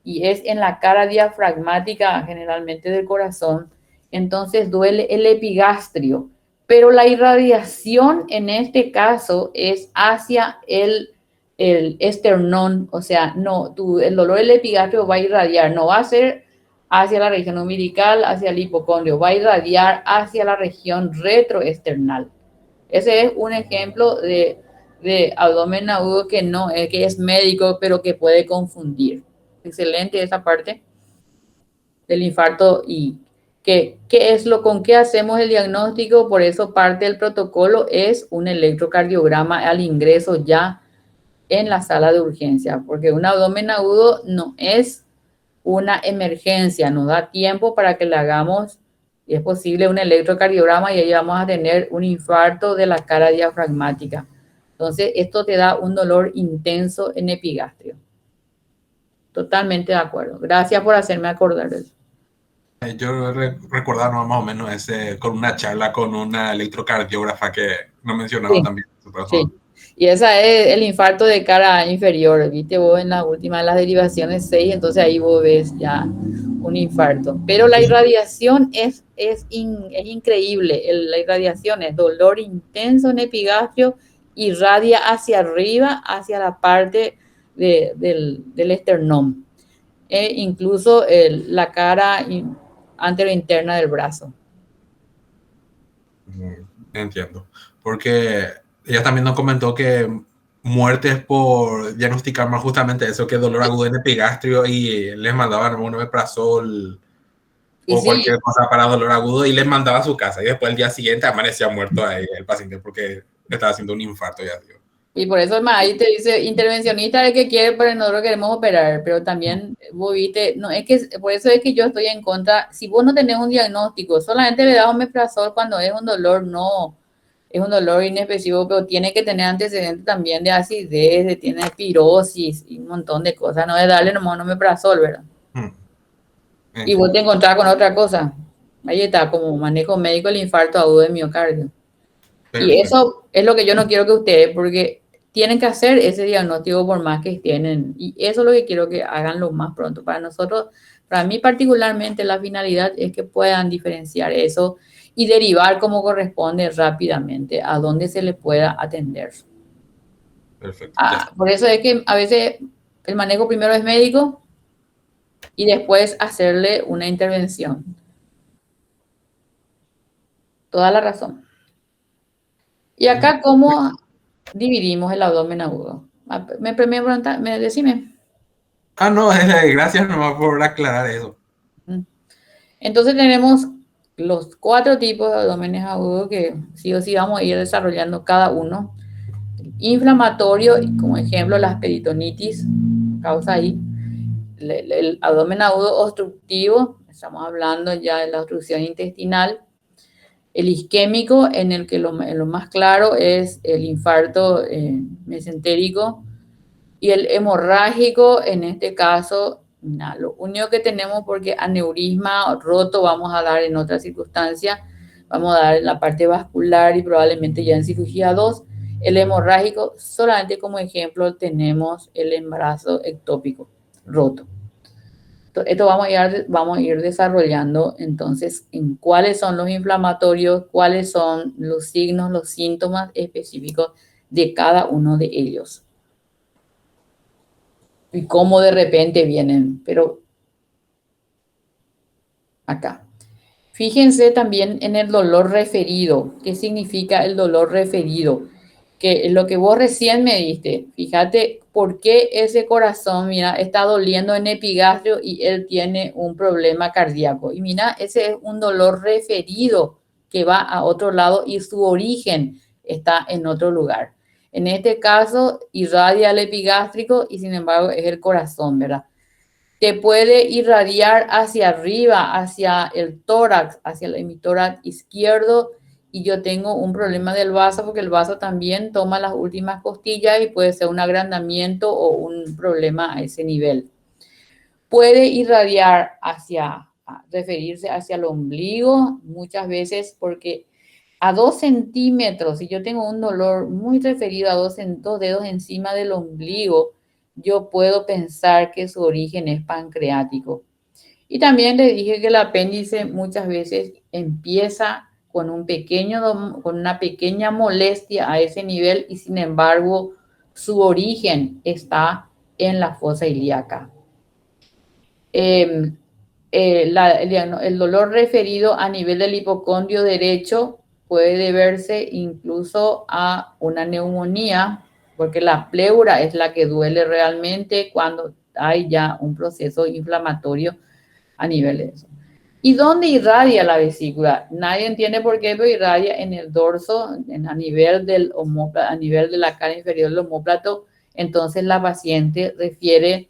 Y es en la cara diafragmática, generalmente del corazón. Entonces duele el epigastrio. Pero la irradiación en este caso es hacia el esternón. O sea, no, el dolor del epigastrio va a irradiar, no va a ser hacia la región umbilical, hacia el hipocondrio, va a irradiar hacia la región retroesternal. Ese es un ejemplo de abdomen agudo que no es, que es médico, pero que puede confundir. Excelente esa parte del infarto. Y qué es con qué hacemos el diagnóstico. Por eso parte del protocolo es un electrocardiograma al ingreso ya en la sala de urgencia, porque un abdomen agudo no es una emergencia, nos da tiempo para que le hagamos, y es posible, un electrocardiograma y ahí vamos a tener un infarto de la cara diafragmática. Entonces, esto te da un dolor intenso en epigastrio. Totalmente de acuerdo. Gracias por hacerme acordar de eso. Yo recordaba más o menos ese con una charla con una electrocardiógrafa que no mencionaba Sí, también. sí. Y esa es el infarto de cara inferior, viste vos en la última de las derivaciones 6, entonces ahí vos ves ya un infarto. Pero la irradiación es increíble, la irradiación es dolor intenso en epigastrio, irradia hacia arriba, hacia la parte del esternón, e incluso la cara anterointerna del brazo. Entiendo. Porque ella también nos comentó que muertes por diagnosticar más justamente eso, que dolor agudo en epigastrio, y les mandaban un omeprazol Y o sí, cualquier cosa para dolor agudo y les mandaba a su casa. Y después el día siguiente amanecía muerto ahí el paciente porque estaba haciendo un infarto, ya digo. y por eso ahí te dice intervencionista el que quiere, pero nosotros queremos operar. Pero también vos viste, no es que, por eso es que yo estoy en contra. Si vos no tenés un diagnóstico, solamente le das omeprazol cuando es un dolor, no es un dolor inespecífico, pero tiene que tener antecedentes también de acidez, de tiene pirosis y un montón de cosas. No es darle nomás un omeprazol, ¿verdad? Y vos te encontrás con otra cosa. Ahí está, como manejo médico el infarto agudo de miocardio. Perfecto. Y eso es lo que yo no quiero que ustedes, porque tienen que hacer ese diagnóstico por más que tienen. Y eso es lo que quiero que hagan lo más pronto. Para nosotros, para mí particularmente, la finalidad es que puedan diferenciar eso y derivar como corresponde rápidamente a donde se le pueda atender. Perfecto. Por eso es que a veces el manejo primero es médico y después hacerle una intervención. Toda la razón. Y acá, ¿cómo dividimos el abdomen agudo? Me pregunta, decime. No, gracias nomás por aclarar eso. Entonces tenemos los 4 tipos de abdómenes agudos que sí o sí vamos a ir desarrollando cada uno. Inflamatorio, como ejemplo, las peritonitis, causa ahí. El abdomen agudo obstructivo, estamos hablando ya de la obstrucción intestinal. El isquémico, en el que lo más claro es el infarto mesentérico. Y el hemorrágico, en este caso, lo único que tenemos, porque aneurisma roto vamos a dar en otra circunstancia, vamos a dar en la parte vascular y probablemente ya en cirugía 2. El hemorrágico, solamente como ejemplo, tenemos el embarazo ectópico roto. Esto vamos a ir desarrollando entonces en cuáles son los inflamatorios, cuáles son los signos, los síntomas específicos de cada uno de ellos. Y cómo de repente vienen, pero acá. Fíjense también en el dolor referido. ¿Qué significa el dolor referido? Que lo que vos recién me diste, fíjate por qué ese corazón, mira, está doliendo en epigastrio y él tiene un problema cardíaco. Y mira, ese es un dolor referido que va a otro lado y su origen está en otro lugar. En este caso, irradia el epigástrico y sin embargo es el corazón, ¿verdad? Te puede irradiar hacia arriba, hacia el tórax, hacia el hemitórax izquierdo, y yo tengo un problema del vaso porque el vaso también toma las últimas costillas y puede ser un agrandamiento o un problema a ese nivel. Puede irradiar referirse hacia el ombligo, muchas veces porque a 2 centímetros, si yo tengo un dolor muy referido a 2 dedos encima del ombligo, yo puedo pensar que su origen es pancreático. Y también le dije que el apéndice muchas veces empieza con una pequeña molestia a ese nivel y sin embargo su origen está en la fosa ilíaca. el dolor referido a nivel del hipocondrio derecho puede deberse incluso a una neumonía, porque la pleura es la que duele realmente cuando hay ya un proceso inflamatorio a nivel de eso. ¿Y dónde irradia la vesícula? Nadie entiende por qué, pero irradia en el dorso, a nivel a nivel de la cara inferior del omóplato. Entonces la paciente refiere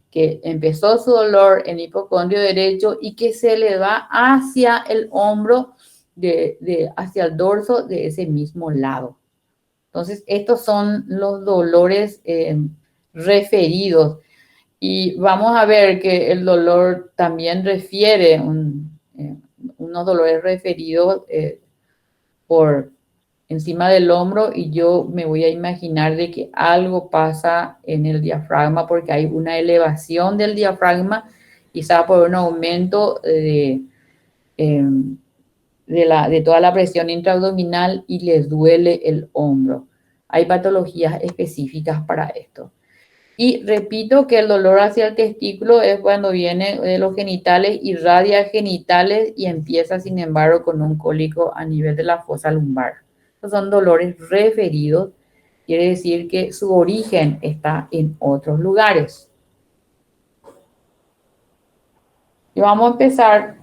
que empezó su dolor en hipocondrio derecho y que se le va hacia el hombro, hacia el dorso de ese mismo lado. Entonces, estos son los dolores referidos. Y vamos a ver que el dolor también refiere unos dolores referidos por encima del hombro, y yo me voy a imaginar de que algo pasa en el diafragma porque hay una elevación del diafragma, quizás por un aumento de toda la presión intraabdominal, y les duele el hombro. Hay patologías específicas para esto. Y repito que el dolor hacia el testículo es cuando viene de los genitales, irradia genitales y empieza, sin embargo, con un cólico a nivel de la fosa lumbar. Estos son dolores referidos, quiere decir que su origen está en otros lugares. Y vamos a empezar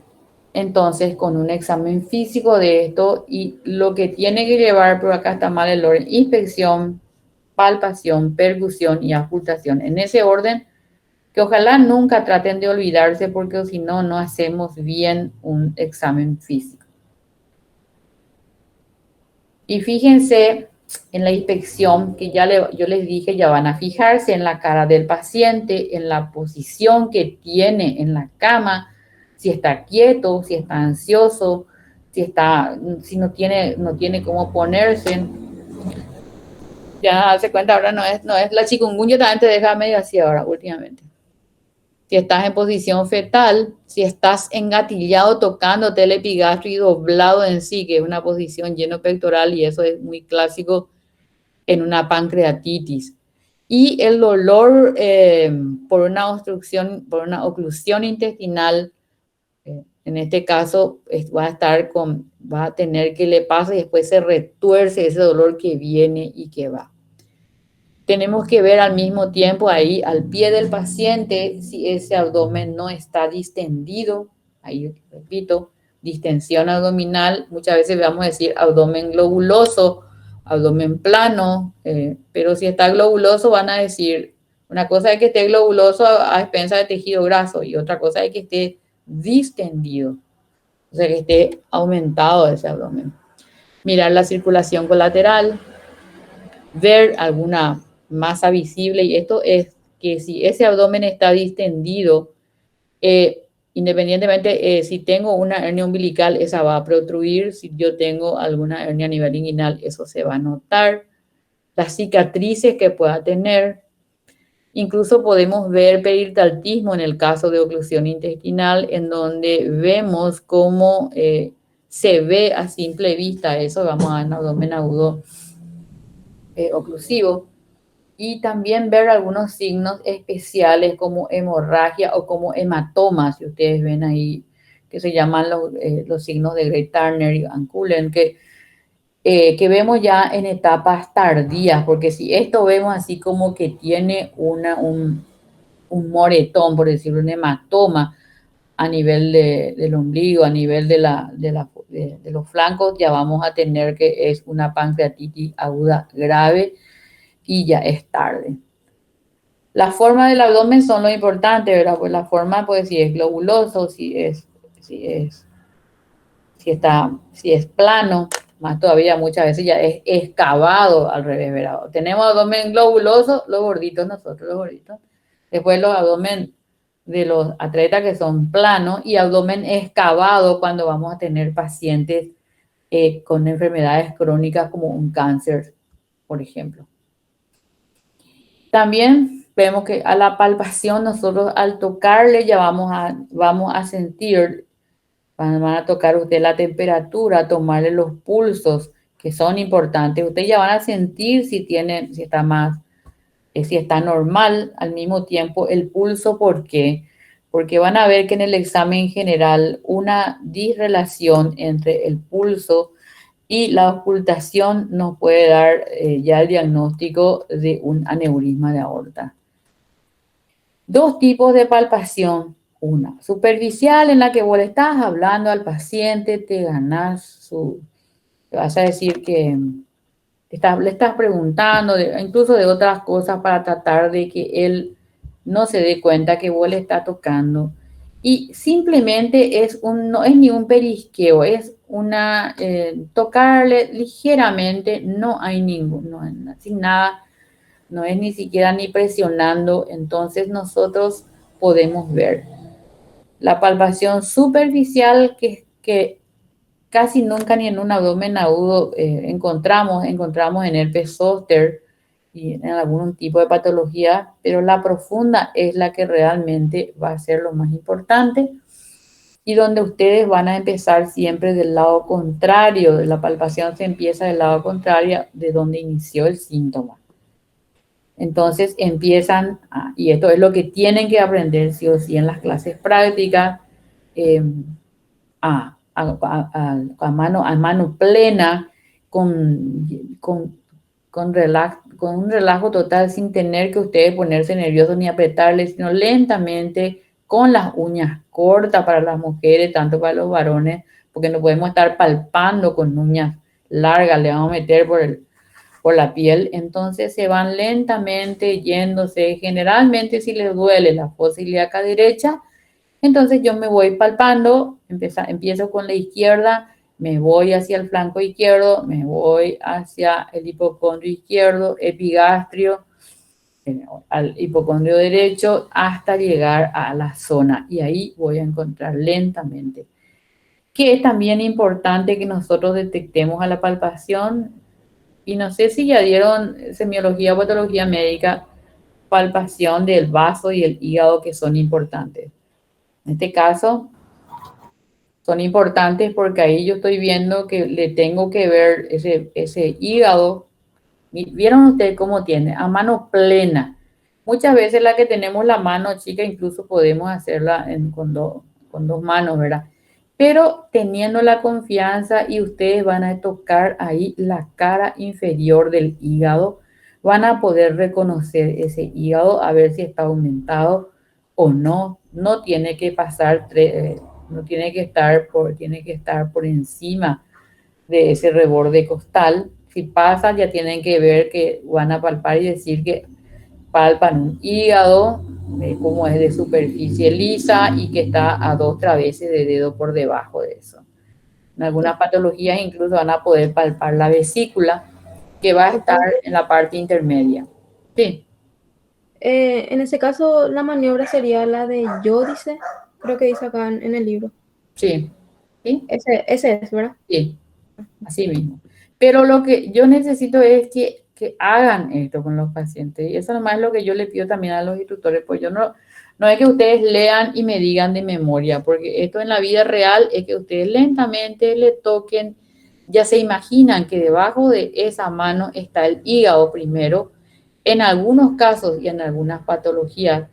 entonces con un examen físico de esto, y lo que tiene que llevar, por acá está mal el orden: inspección, palpación, percusión y auscultación. En ese orden, que ojalá nunca traten de olvidarse, porque si no, no hacemos bien un examen físico. Y fíjense en la inspección que yo les dije, ya van a fijarse en la cara del paciente, en la posición que tiene en la cama, si está quieto, si está ansioso, si no tiene cómo ponerse. Ya se cuenta, ahora no es la chikungunya, también te deja medio así ahora últimamente. Si estás en posición fetal, si estás engatillado tocándote el epigastrio y doblado en sí, que es una posición lleno pectoral, y eso es muy clásico en una pancreatitis. Y el dolor por una obstrucción, por una oclusión intestinal, en este caso va a tener que le pase y después se retuerce ese dolor que viene y que va. Tenemos que ver al mismo tiempo ahí al pie del paciente si ese abdomen no está distendido. Ahí repito, distensión abdominal. Muchas veces vamos a decir abdomen globuloso, abdomen plano, pero si está globuloso van a decir, una cosa es que esté globuloso a expensas de tejido graso, y otra cosa es que esté distendido, o sea, que esté aumentado ese abdomen. Mirar la circulación colateral, ver alguna masa visible, y esto es que si ese abdomen está distendido, independientemente si tengo una hernia umbilical, esa va a protruir. Si yo tengo alguna hernia a nivel inguinal, eso se va a notar. Las cicatrices que pueda tener. Incluso podemos ver peritaltismo en el caso de oclusión intestinal, en donde vemos cómo se ve a simple vista eso. Vamos a un abdomen agudo oclusivo. Y también ver algunos signos especiales como hemorragia o como hematomas, si ustedes ven ahí, que se llaman los signos de Grey Turner y Van Cullen, que vemos ya en etapas tardías, porque si esto vemos así como que tiene un moretón, por decirlo, un hematoma a nivel del ombligo, a nivel de los flancos, ya vamos a tener que es una pancreatitis aguda grave, y ya es tarde. La forma del abdomen son lo importante, ¿verdad? Pues la forma, pues si es globuloso, si es plano, más todavía muchas veces ya es excavado al revés, ¿verdad? Tenemos abdomen globuloso, los gorditos nosotros, los gorditos. Después los abdomen de los atletas que son planos, y abdomen excavado cuando vamos a tener pacientes con enfermedades crónicas como un cáncer, por ejemplo. También vemos que a la palpación, nosotros al tocarle ya vamos a sentir, van a tocar usted la temperatura, tomarle los pulsos, que son importantes. Ustedes ya van a sentir si está normal al mismo tiempo el pulso. ¿Por qué? porque van a ver que en el examen general una disrelación entre el pulso y la ocultación nos puede dar ya el diagnóstico de un aneurisma de aorta. Dos tipos de palpación. Una superficial, en la que vos le estás hablando al paciente, te vas a decir que le estás preguntando, incluso de otras cosas para tratar de que él no se dé cuenta que vos le estás tocando. Y simplemente no es ni un perisqueo, es tocarle ligeramente, no hay sin nada, no es ni siquiera ni presionando, entonces nosotros podemos ver. La palpación superficial que casi nunca ni en un abdomen agudo encontramos en herpes zóster y en algún tipo de patología, pero la profunda es la que realmente va a ser lo más importante y donde ustedes van a empezar siempre del lado contrario, de la palpación se empieza del lado contrario de donde inició el síntoma. Entonces empiezan, y esto es lo que tienen que aprender sí o sí en las clases prácticas, a mano plena, con un relajo total, sin tener que ustedes ponerse nerviosos ni apretarles, sino lentamente, con las uñas cortas para las mujeres, tanto para los varones, porque no podemos estar palpando con uñas largas, le vamos a meter por la piel, entonces se van lentamente yéndose. Generalmente si les duele la fosa ilíaca derecha, entonces yo me voy palpando, empiezo con la izquierda, me voy hacia el flanco izquierdo, me voy hacia el hipocondrio izquierdo, epigastrio, al hipocondrio derecho, hasta llegar a la zona. Y ahí voy a encontrar lentamente. Que es también importante que nosotros detectemos a la palpación. Y no sé si ya dieron semiología o patología médica, palpación del vaso y el hígado, que son importantes. En este caso, son importantes porque ahí yo estoy viendo que le tengo que ver ese hígado. ¿Vieron ustedes cómo tiene? A mano plena. Muchas veces la que tenemos la mano chica, incluso podemos hacerla con dos manos, ¿verdad? Pero teniendo la confianza y ustedes van a tocar ahí la cara inferior del hígado, van a poder reconocer ese hígado, a ver si está aumentado o no. No tiene que pasar, no tiene que estar tiene que estar por encima de ese reborde costal. Si pasa, ya tienen que ver que van a palpar y decir que palpan un hígado, como es de superficie lisa y que está a 2 traveses de dedo por debajo de eso. En algunas patologías incluso van a poder palpar la vesícula, que va a estar en la parte intermedia. Sí, En ese caso, la maniobra sería la de Yódice, creo que dice acá en el libro. sí, sí, Ese es, ¿verdad? sí, así mismo. Pero lo que yo necesito es que hagan esto con los pacientes. Y eso nomás es lo que yo le pido también a los instructores, pues yo no es que ustedes lean y me digan de memoria, porque esto en la vida real es que ustedes lentamente le toquen, ya se imaginan que debajo de esa mano está el hígado primero. En algunos casos y en algunas patologías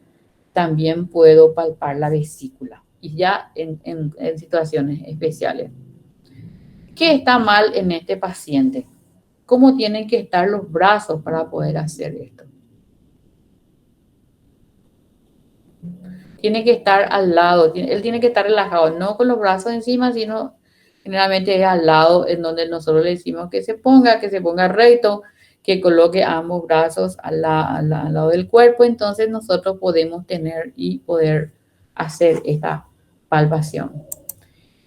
también puedo palpar la vesícula, y ya en situaciones especiales. ¿Qué está mal en este paciente? ¿Cómo tienen que estar los brazos para poder hacer esto? Tiene que estar al lado, él tiene que estar relajado, no con los brazos encima, sino generalmente es al lado, en donde nosotros le decimos que se ponga recto, que coloque ambos brazos al lado del cuerpo. Entonces nosotros podemos tener y poder hacer esta palpación.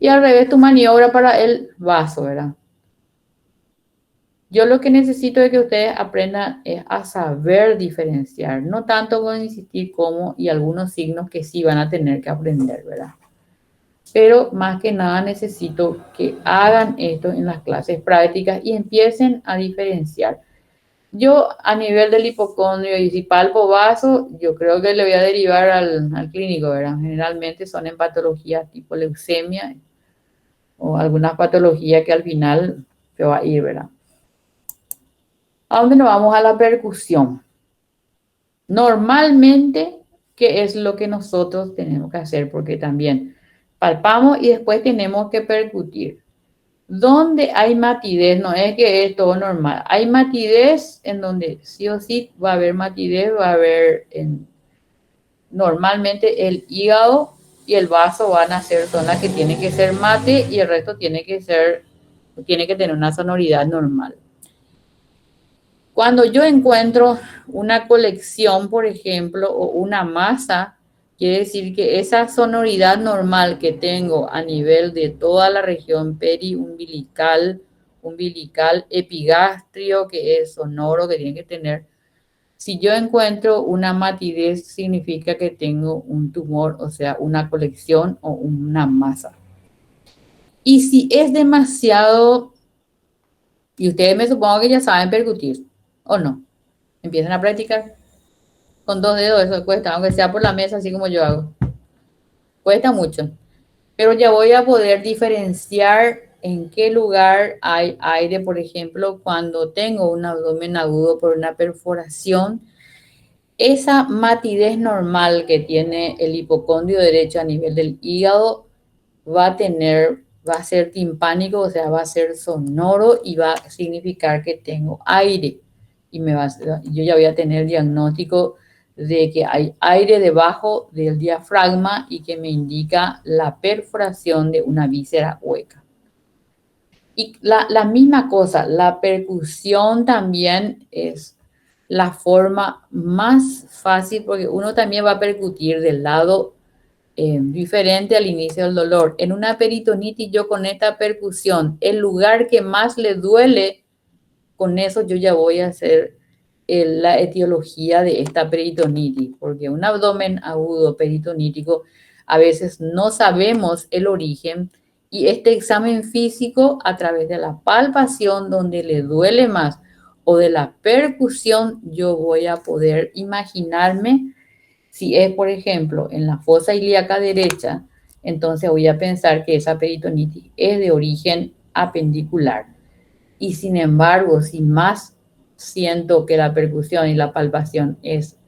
Y al revés, tu maniobra para el vaso, ¿verdad? Yo lo que necesito es que ustedes aprendan a saber diferenciar, no tanto con insistir cómo y algunos signos que sí van a tener que aprender, ¿verdad? Pero más que nada necesito que hagan esto en las clases prácticas y empiecen a diferenciar. Yo a nivel del hipocondrio y si palpo vaso, yo creo que le voy a derivar al clínico, ¿verdad? Generalmente son en patologías tipo leucemia o algunas patologías que al final se va a ir, ¿verdad? ¿A dónde nos vamos? A la percusión. Normalmente, qué es lo que nosotros tenemos que hacer, porque también palpamos y después tenemos que percutir. Donde hay matidez, no es que es todo normal. Hay matidez en donde sí o sí va a haber matidez, va a haber normalmente el hígado y el vaso van a ser zonas que tienen que ser mate y el resto tiene que tener una sonoridad normal. Cuando yo encuentro una colección, por ejemplo, o una masa, quiere decir que esa sonoridad normal que tengo a nivel de toda la región periumbilical, umbilical, epigastrio, que es sonoro, que tiene que tener. Si yo encuentro una matidez, significa que tengo un tumor, o sea, una colección o una masa. Y si es demasiado, y ustedes me supongo que ya saben percutir, ¿o no? Empiezan a practicar con 2 dedos, eso cuesta, aunque sea por la mesa, así como yo hago. Cuesta mucho. Pero ya voy a poder diferenciar en qué lugar hay aire, por ejemplo, cuando tengo un abdomen agudo por una perforación. Esa matidez normal que tiene el hipocondrio derecho a nivel del hígado va a ser timpánico, o sea, va a ser sonoro y va a significar que tengo aire. Y yo ya voy a tener el diagnóstico de que hay aire debajo del diafragma y que me indica la perforación de una víscera hueca. Y la misma cosa, la percusión también es la forma más fácil porque uno también va a percutir del lado diferente al inicio del dolor. En una peritonitis yo con esta percusión, el lugar que más le duele, con eso yo ya voy a hacer la etiología de esta peritonitis, porque un abdomen agudo peritonítico a veces no sabemos el origen y este examen físico a través de la palpación donde le duele más o de la percusión yo voy a poder imaginarme si es, por ejemplo, en la fosa ilíaca derecha, entonces voy a pensar que esa peritonitis es de origen apendicular. Y sin embargo, si más siento que la percusión y la palpación es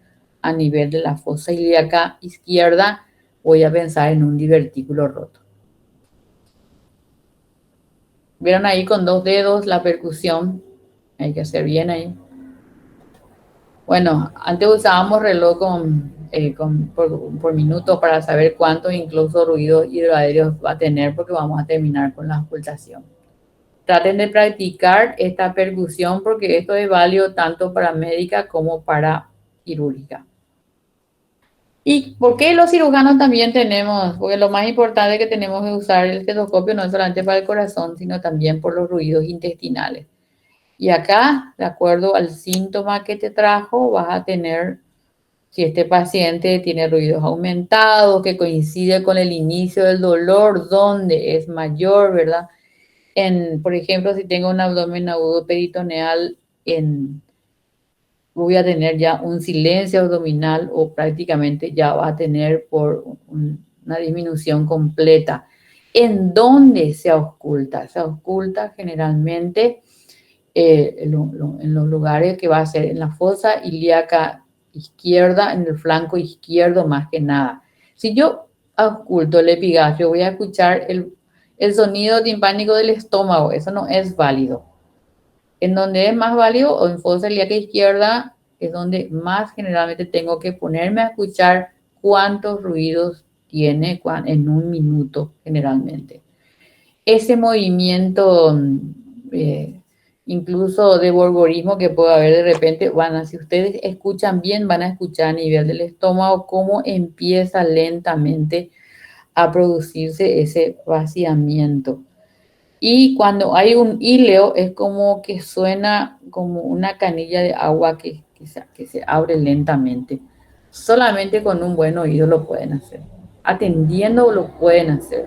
a nivel de la fosa ilíaca izquierda, voy a pensar en un divertículo roto. ¿Vieron ahí con 2 dedos la percusión? Hay que hacer bien ahí. Bueno, antes usábamos reloj por minuto para saber cuántos incluso ruidos hidroaéreos va a tener porque vamos a terminar con la ocultación. Traten de practicar esta percusión porque esto es válido tanto para médica como para quirúrgica. ¿Y por qué los cirujanos también tenemos? Porque lo más importante que tenemos es usar el estetoscopio no solamente para el corazón, sino también por los ruidos intestinales. Y acá, de acuerdo al síntoma que te trajo, vas a tener, si este paciente tiene ruidos aumentados, que coincide con el inicio del dolor, donde es mayor, ¿verdad? Por ejemplo, si tengo un abdomen agudo peritoneal, voy a tener ya un silencio abdominal o prácticamente ya va a tener por una disminución completa. ¿En dónde se ausculta? Se ausculta generalmente en los lugares que va a ser en la fosa ilíaca izquierda, en el flanco izquierdo más que nada. Si yo ausculto el epigastrio, voy a escuchar el sonido timpánico del estómago, eso no es válido. En donde es más válido o en fosa ilíaca izquierda es donde más generalmente tengo que ponerme a escuchar cuántos ruidos tiene en un minuto generalmente. Ese movimiento incluso de borborismo que puede haber de repente, si ustedes escuchan bien, van a escuchar a nivel del estómago cómo empieza lentamente a producirse ese vaciamiento. Y cuando hay un híleo es como que suena como una canilla de agua que se abre lentamente. Solamente con un buen oído lo pueden hacer. Atendiendo lo pueden hacer.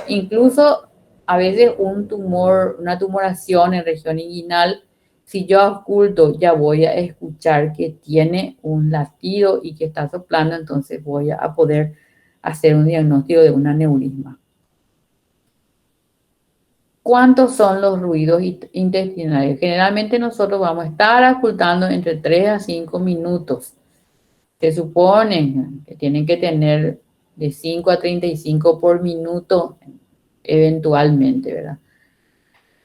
Incluso a veces una tumoración en región inguinal, si yo ausculto ya voy a escuchar que tiene un latido y que está soplando, entonces voy a poder hacer un diagnóstico de un aneurisma. ¿Cuántos son los ruidos intestinales? Generalmente nosotros vamos a estar auscultando entre 3 a 5 minutos. Se supone que tienen que tener de 5 a 35 por minuto eventualmente, ¿verdad?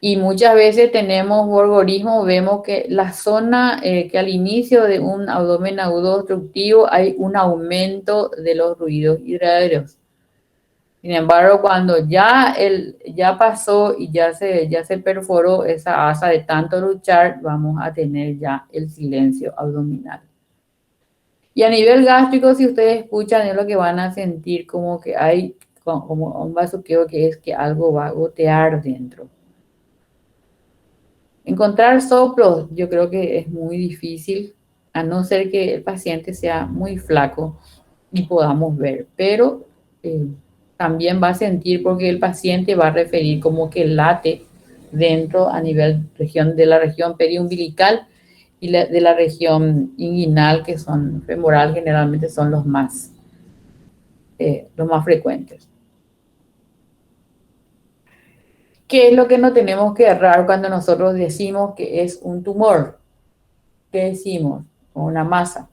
Y muchas veces tenemos borborismo, vemos que la zona que al inicio de un abdomen agudo obstructivo hay un aumento de los ruidos hidráulicos. Sin embargo, cuando ya pasó y ya se perforó esa asa de tanto luchar, vamos a tener ya el silencio abdominal. Y a nivel gástrico, si ustedes escuchan, es lo que van a sentir como que hay como un vasoqueo, que es que algo va a gotear dentro. Encontrar soplos, yo creo que es muy difícil, a no ser que el paciente sea muy flaco y podamos ver, pero también va a sentir, porque el paciente va a referir como que late dentro a nivel de la región periumbilical y de la región inguinal, que son femoral, generalmente son los más frecuentes. ¿Qué es lo que no tenemos que errar cuando nosotros decimos que es un tumor? ¿Qué decimos? Una masa.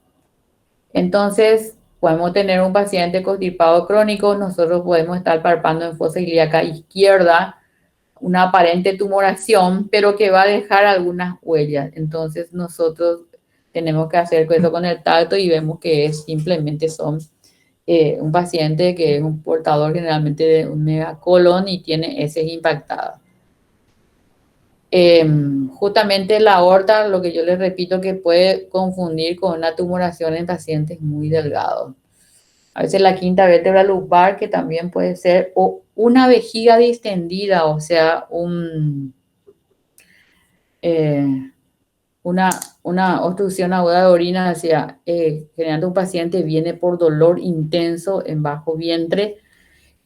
Entonces, podemos tener un paciente constipado crónico, nosotros podemos estar palpando en fosa ilíaca izquierda una aparente tumoración, pero que va a dejar algunas huellas. Entonces, nosotros tenemos que hacer eso con el tacto y vemos que simplemente son un paciente que es un portador generalmente de un megacolon y tiene heces impactadas. Justamente la aorta, lo que yo les repito, que puede confundir con una tumoración en pacientes muy delgados. A veces la quinta vértebra lumbar, que también puede ser, o una vejiga distendida, o sea, una obstrucción aguda de orina, hacia generando un paciente viene por dolor intenso en bajo vientre,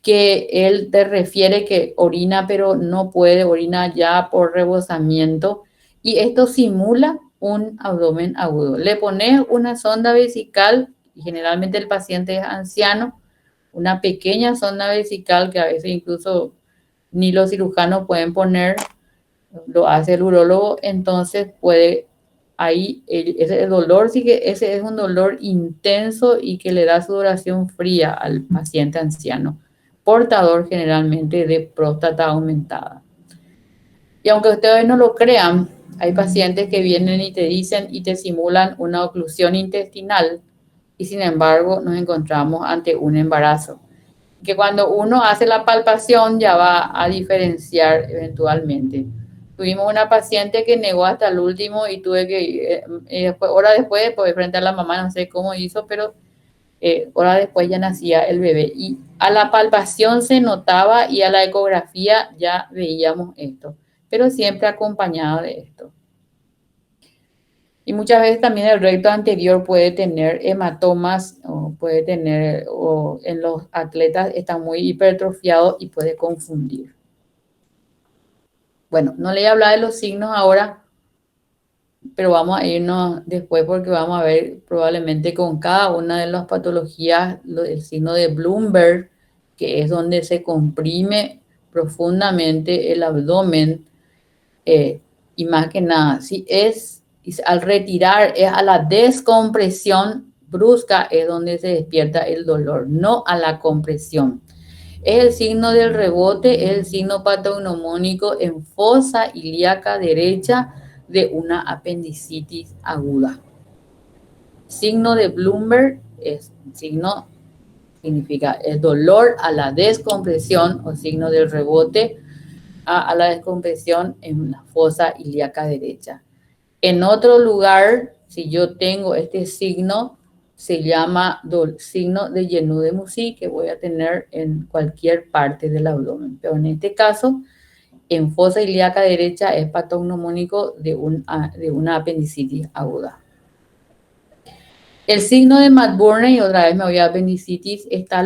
que él te refiere que orina, pero no puede, orina ya por rebosamiento, y esto simula un abdomen agudo. Le pones una sonda vesical, y generalmente el paciente es anciano, una pequeña sonda vesical que a veces incluso ni los cirujanos pueden poner, lo hace el urólogo, entonces puede ahí, ese dolor, sí que ese es un dolor intenso y que le da sudoración fría al paciente anciano, portador generalmente de próstata aumentada. Y aunque ustedes no lo crean, hay pacientes que vienen y te dicen y te simulan una oclusión intestinal, y sin embargo nos encontramos ante un embarazo, que cuando uno hace la palpación ya va a diferenciar eventualmente. Tuvimos una paciente que negó hasta el último y tuve que, hora después, pues frente a la mamá, no sé cómo hizo, pero hora después ya nacía el bebé. Y a la palpación se notaba y a la ecografía ya veíamos esto, pero siempre acompañado de esto. Y muchas veces también el recto anterior puede tener hematomas, o en los atletas está muy hipertrofiado y puede confundir. Bueno, no le voy a hablar de los signos ahora, pero vamos a irnos después porque vamos a ver probablemente con cada una de las patologías el signo de Bloomberg, que es donde se comprime profundamente el abdomen, y más que nada, al retirar, es a la descompresión brusca, es donde se despierta el dolor, no a la compresión. Es el signo del rebote, es el signo patognomónico en fosa ilíaca derecha de una apendicitis aguda. Signo de Bloomberg significa el dolor a la descompresión, o signo del rebote a la descompresión en la fosa ilíaca derecha. En otro lugar, si yo tengo este signo, se llama signo de Jennou de Mussy, que voy a tener en cualquier parte del abdomen. Pero en este caso, en fosa ilíaca derecha es patognomónico de una apendicitis aguda. El signo de McBurney, y otra vez me voy a apendicitis, está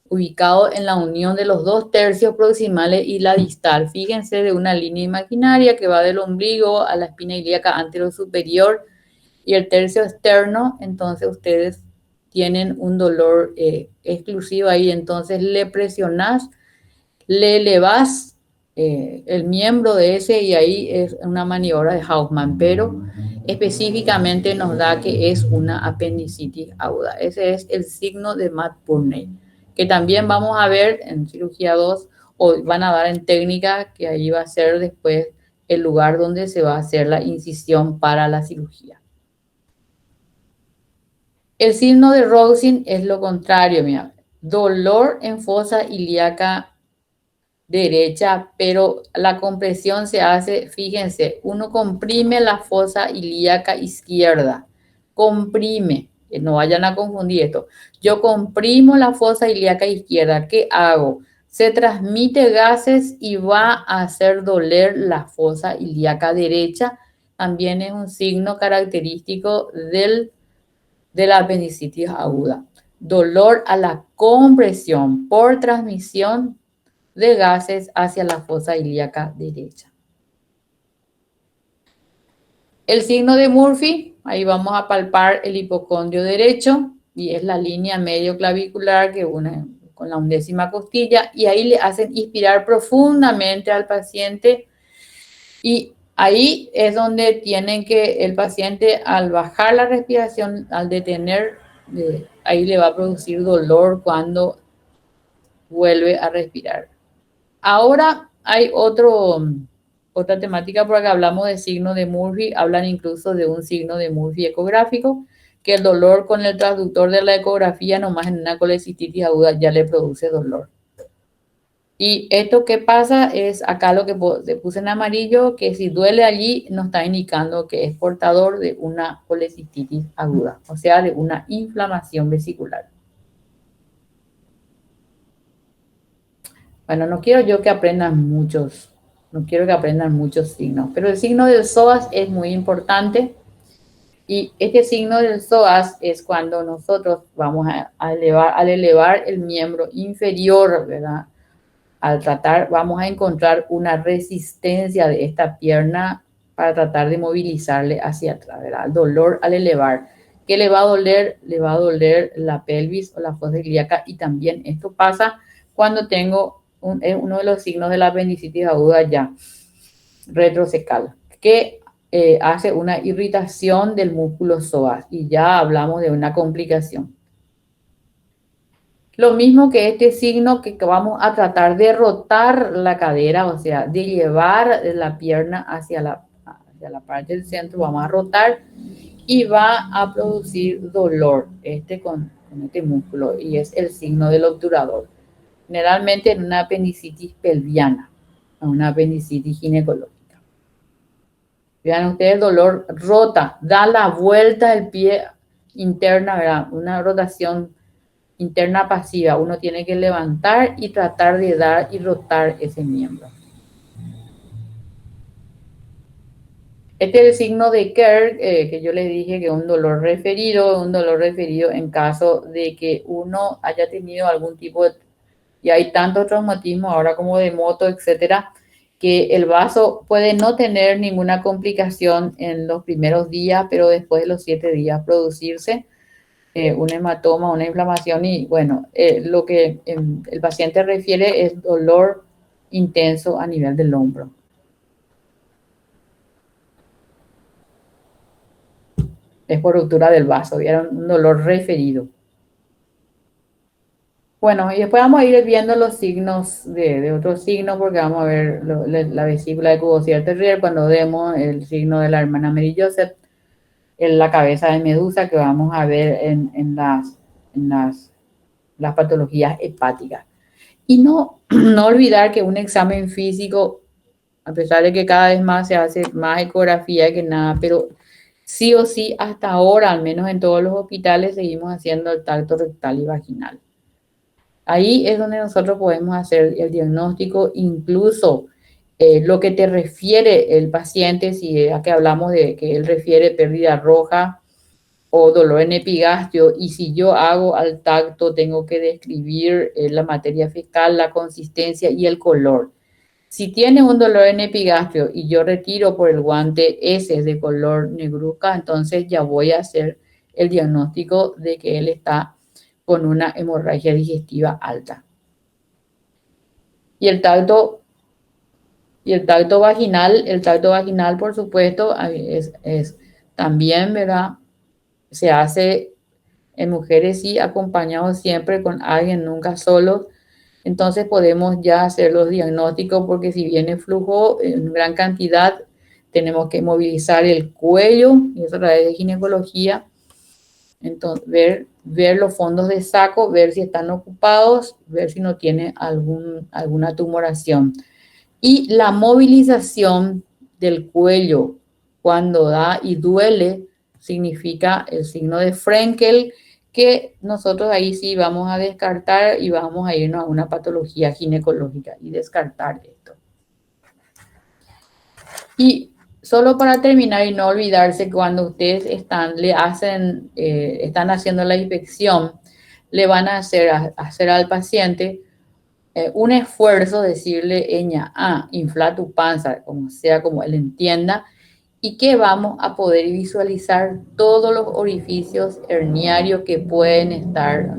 ubicado en la unión de los 2 tercios proximales y la distal. Fíjense, de una línea imaginaria que va del ombligo a la espina ilíaca anterosuperior y el tercio externo. Entonces ustedes tienen un dolor exclusivo ahí, entonces le presionás, le elevás el miembro de ese, y ahí es una maniobra de Hauptmann, pero específicamente nos da que es una apendicitis aguda. Ese es el signo de Matt Burney, que también vamos a ver en cirugía 2 o van a dar en técnica, que ahí va a ser después el lugar donde se va a hacer la incisión para la cirugía. El signo de Rosen es lo contrario, mira, dolor en fosa ilíaca derecha, pero la compresión se hace, fíjense, uno comprime la fosa ilíaca izquierda, comprime, no vayan a confundir esto. Yo comprimo la fosa ilíaca izquierda, ¿qué hago? Se transmite gases y va a hacer doler la fosa ilíaca derecha. También es un signo característico de la apendicitis aguda. Dolor a la compresión por transmisión de gases hacia la fosa ilíaca derecha. El signo de Murphy, ahí vamos a palpar el hipocondrio derecho y es la línea medio clavicular que une con la 11ª costilla y ahí le hacen inspirar profundamente al paciente y ahí es donde tienen que el paciente al bajar la respiración, al detener, ahí le va a producir dolor cuando vuelve a respirar. Ahora hay otra temática porque hablamos de signo de Murphy, hablan incluso de un signo de Murphy ecográfico, que el dolor con el transductor de la ecografía nomás en una colecistitis aguda ya le produce dolor. Y esto que pasa es acá lo que puse en amarillo, que si duele allí nos está indicando que es portador de una colecistitis aguda, o sea, de una inflamación vesicular. Bueno, no quiero yo que aprendan muchos, no quiero que aprendan muchos signos, pero el signo del psoas es muy importante y este signo del psoas es cuando nosotros vamos al elevar el miembro inferior, ¿verdad? Al tratar, vamos a encontrar una resistencia de esta pierna para tratar de movilizarle hacia atrás, ¿verdad? El dolor al elevar. ¿Qué le va a doler? Le va a doler la pelvis o la fosa ilíaca y también esto pasa cuando tengo uno de los signos de la apendicitis aguda ya retrocecal, que hace una irritación del músculo psoas y ya hablamos de una complicación. Lo mismo que este signo que vamos a tratar de rotar la cadera, o sea, de llevar la pierna hacia la parte del centro, vamos a rotar y va a producir dolor con este músculo y es el signo del obturador. Generalmente en una apendicitis pelviana, en una apendicitis ginecológica. Vean ustedes, el dolor rota, da la vuelta del pie interna, ¿verdad? Una rotación interna pasiva. Uno tiene que levantar y tratar de dar y rotar ese miembro. Este es el signo de Kerr, que yo les dije que es un dolor referido en caso de que uno haya tenido algún tipo de, y hay tanto traumatismo ahora como de moto, etcétera, que el vaso puede no tener ninguna complicación en los primeros días, pero después de los 7 días producirse un hematoma, una inflamación y bueno, lo que el paciente refiere es dolor intenso a nivel del hombro. Es por ruptura del vaso, vieron, un dolor referido. Bueno, y después vamos a ir viendo los signos de otros signos, porque vamos a ver la vesícula de Cuvier-Terrier cuando vemos el signo de la hermana Mary Joseph, en la cabeza de medusa que vamos a ver en las patologías hepáticas. Y no olvidar que un examen físico, a pesar de que cada vez más se hace más ecografía que nada, pero sí o sí hasta ahora, al menos en todos los hospitales, seguimos haciendo el tacto rectal y vaginal. Ahí es donde nosotros podemos hacer el diagnóstico, incluso lo que te refiere el paciente, si aquí hablamos de que él refiere pérdida roja o dolor en epigastrio, y si yo hago al tacto tengo que describir la materia fecal, la consistencia y el color. Si tiene un dolor en epigastrio y yo retiro por el guante ese de color negruzca, entonces ya voy a hacer el diagnóstico de que él está con una hemorragia digestiva alta. Y el tacto vaginal, por supuesto, es también, ¿verdad? Se hace en mujeres sí, acompañados siempre con alguien, nunca solos. Entonces podemos ya hacer los diagnósticos porque si viene flujo en gran cantidad, tenemos que movilizar el cuello, y eso a través de ginecología. Entonces, ver los fondos de saco, ver si están ocupados, ver si no tiene alguna tumoración. Y la movilización del cuello cuando da y duele significa el signo de Frenkel, que nosotros ahí sí vamos a descartar y vamos a irnos a una patología ginecológica y descartar esto. Y solo para terminar y no olvidarse, cuando ustedes están haciendo la inspección, le van a hacer al paciente un esfuerzo, decirle, Eña, infla tu panza, como sea, como él entienda, y que vamos a poder visualizar todos los orificios herniarios que pueden estar,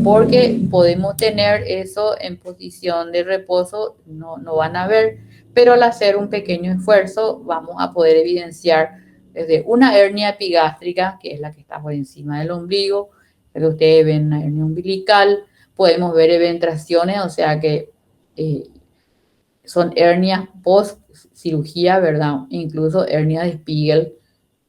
porque podemos tener eso en posición de reposo, no van a ver, pero al hacer un pequeño esfuerzo vamos a poder evidenciar desde una hernia epigástrica, que es la que está por encima del ombligo, pero ustedes ven una hernia umbilical, podemos ver eventraciones, o sea que son hernias post cirugía, ¿verdad? Incluso hernias de Spiegel,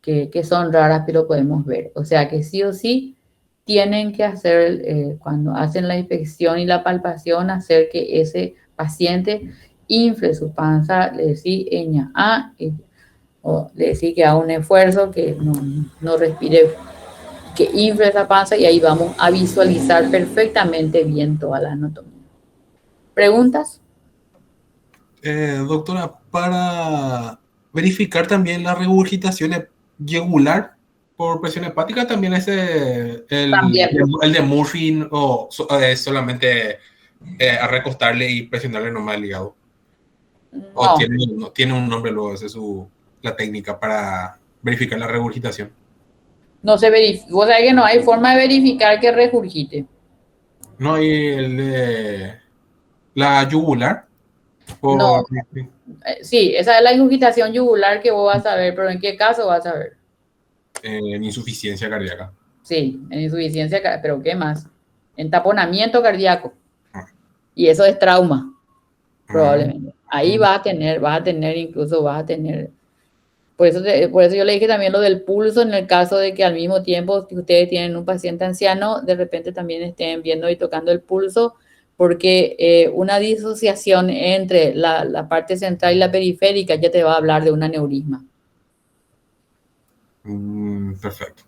que son raras, pero podemos ver. O sea que sí o sí tienen que hacer, cuando hacen la inspección y la palpación, hacer que ese paciente infle su panza, le decís Eña o le decís que haga un esfuerzo, que no respire, que infle esa panza y ahí vamos a visualizar perfectamente bien toda la anatomía. ¿Preguntas? Doctora, para verificar también la regurgitación yugular por presión hepática, también es También. el de Murphy o es solamente a recostarle y presionarle nomás el hígado. O No. tiene un nombre luego, esa es la técnica para verificar la regurgitación. No se verifica, o sea que no hay forma de verificar que regurgite. No hay el de la yugular. No, Por, sí, esa es la ingurgitación yugular que vos vas a ver, pero ¿en qué caso vas a ver? en insuficiencia cardíaca. Sí, en insuficiencia, pero ¿qué más? En taponamiento cardíaco. Ah. Y eso es trauma, Ah. probablemente. Ahí vas a tener, por eso yo le dije también lo del pulso, en el caso de que al mismo tiempo que ustedes tienen un paciente anciano, de repente también estén viendo y tocando el pulso, porque una disociación entre la parte central y la periférica ya te va a hablar de un aneurisma. Perfecto.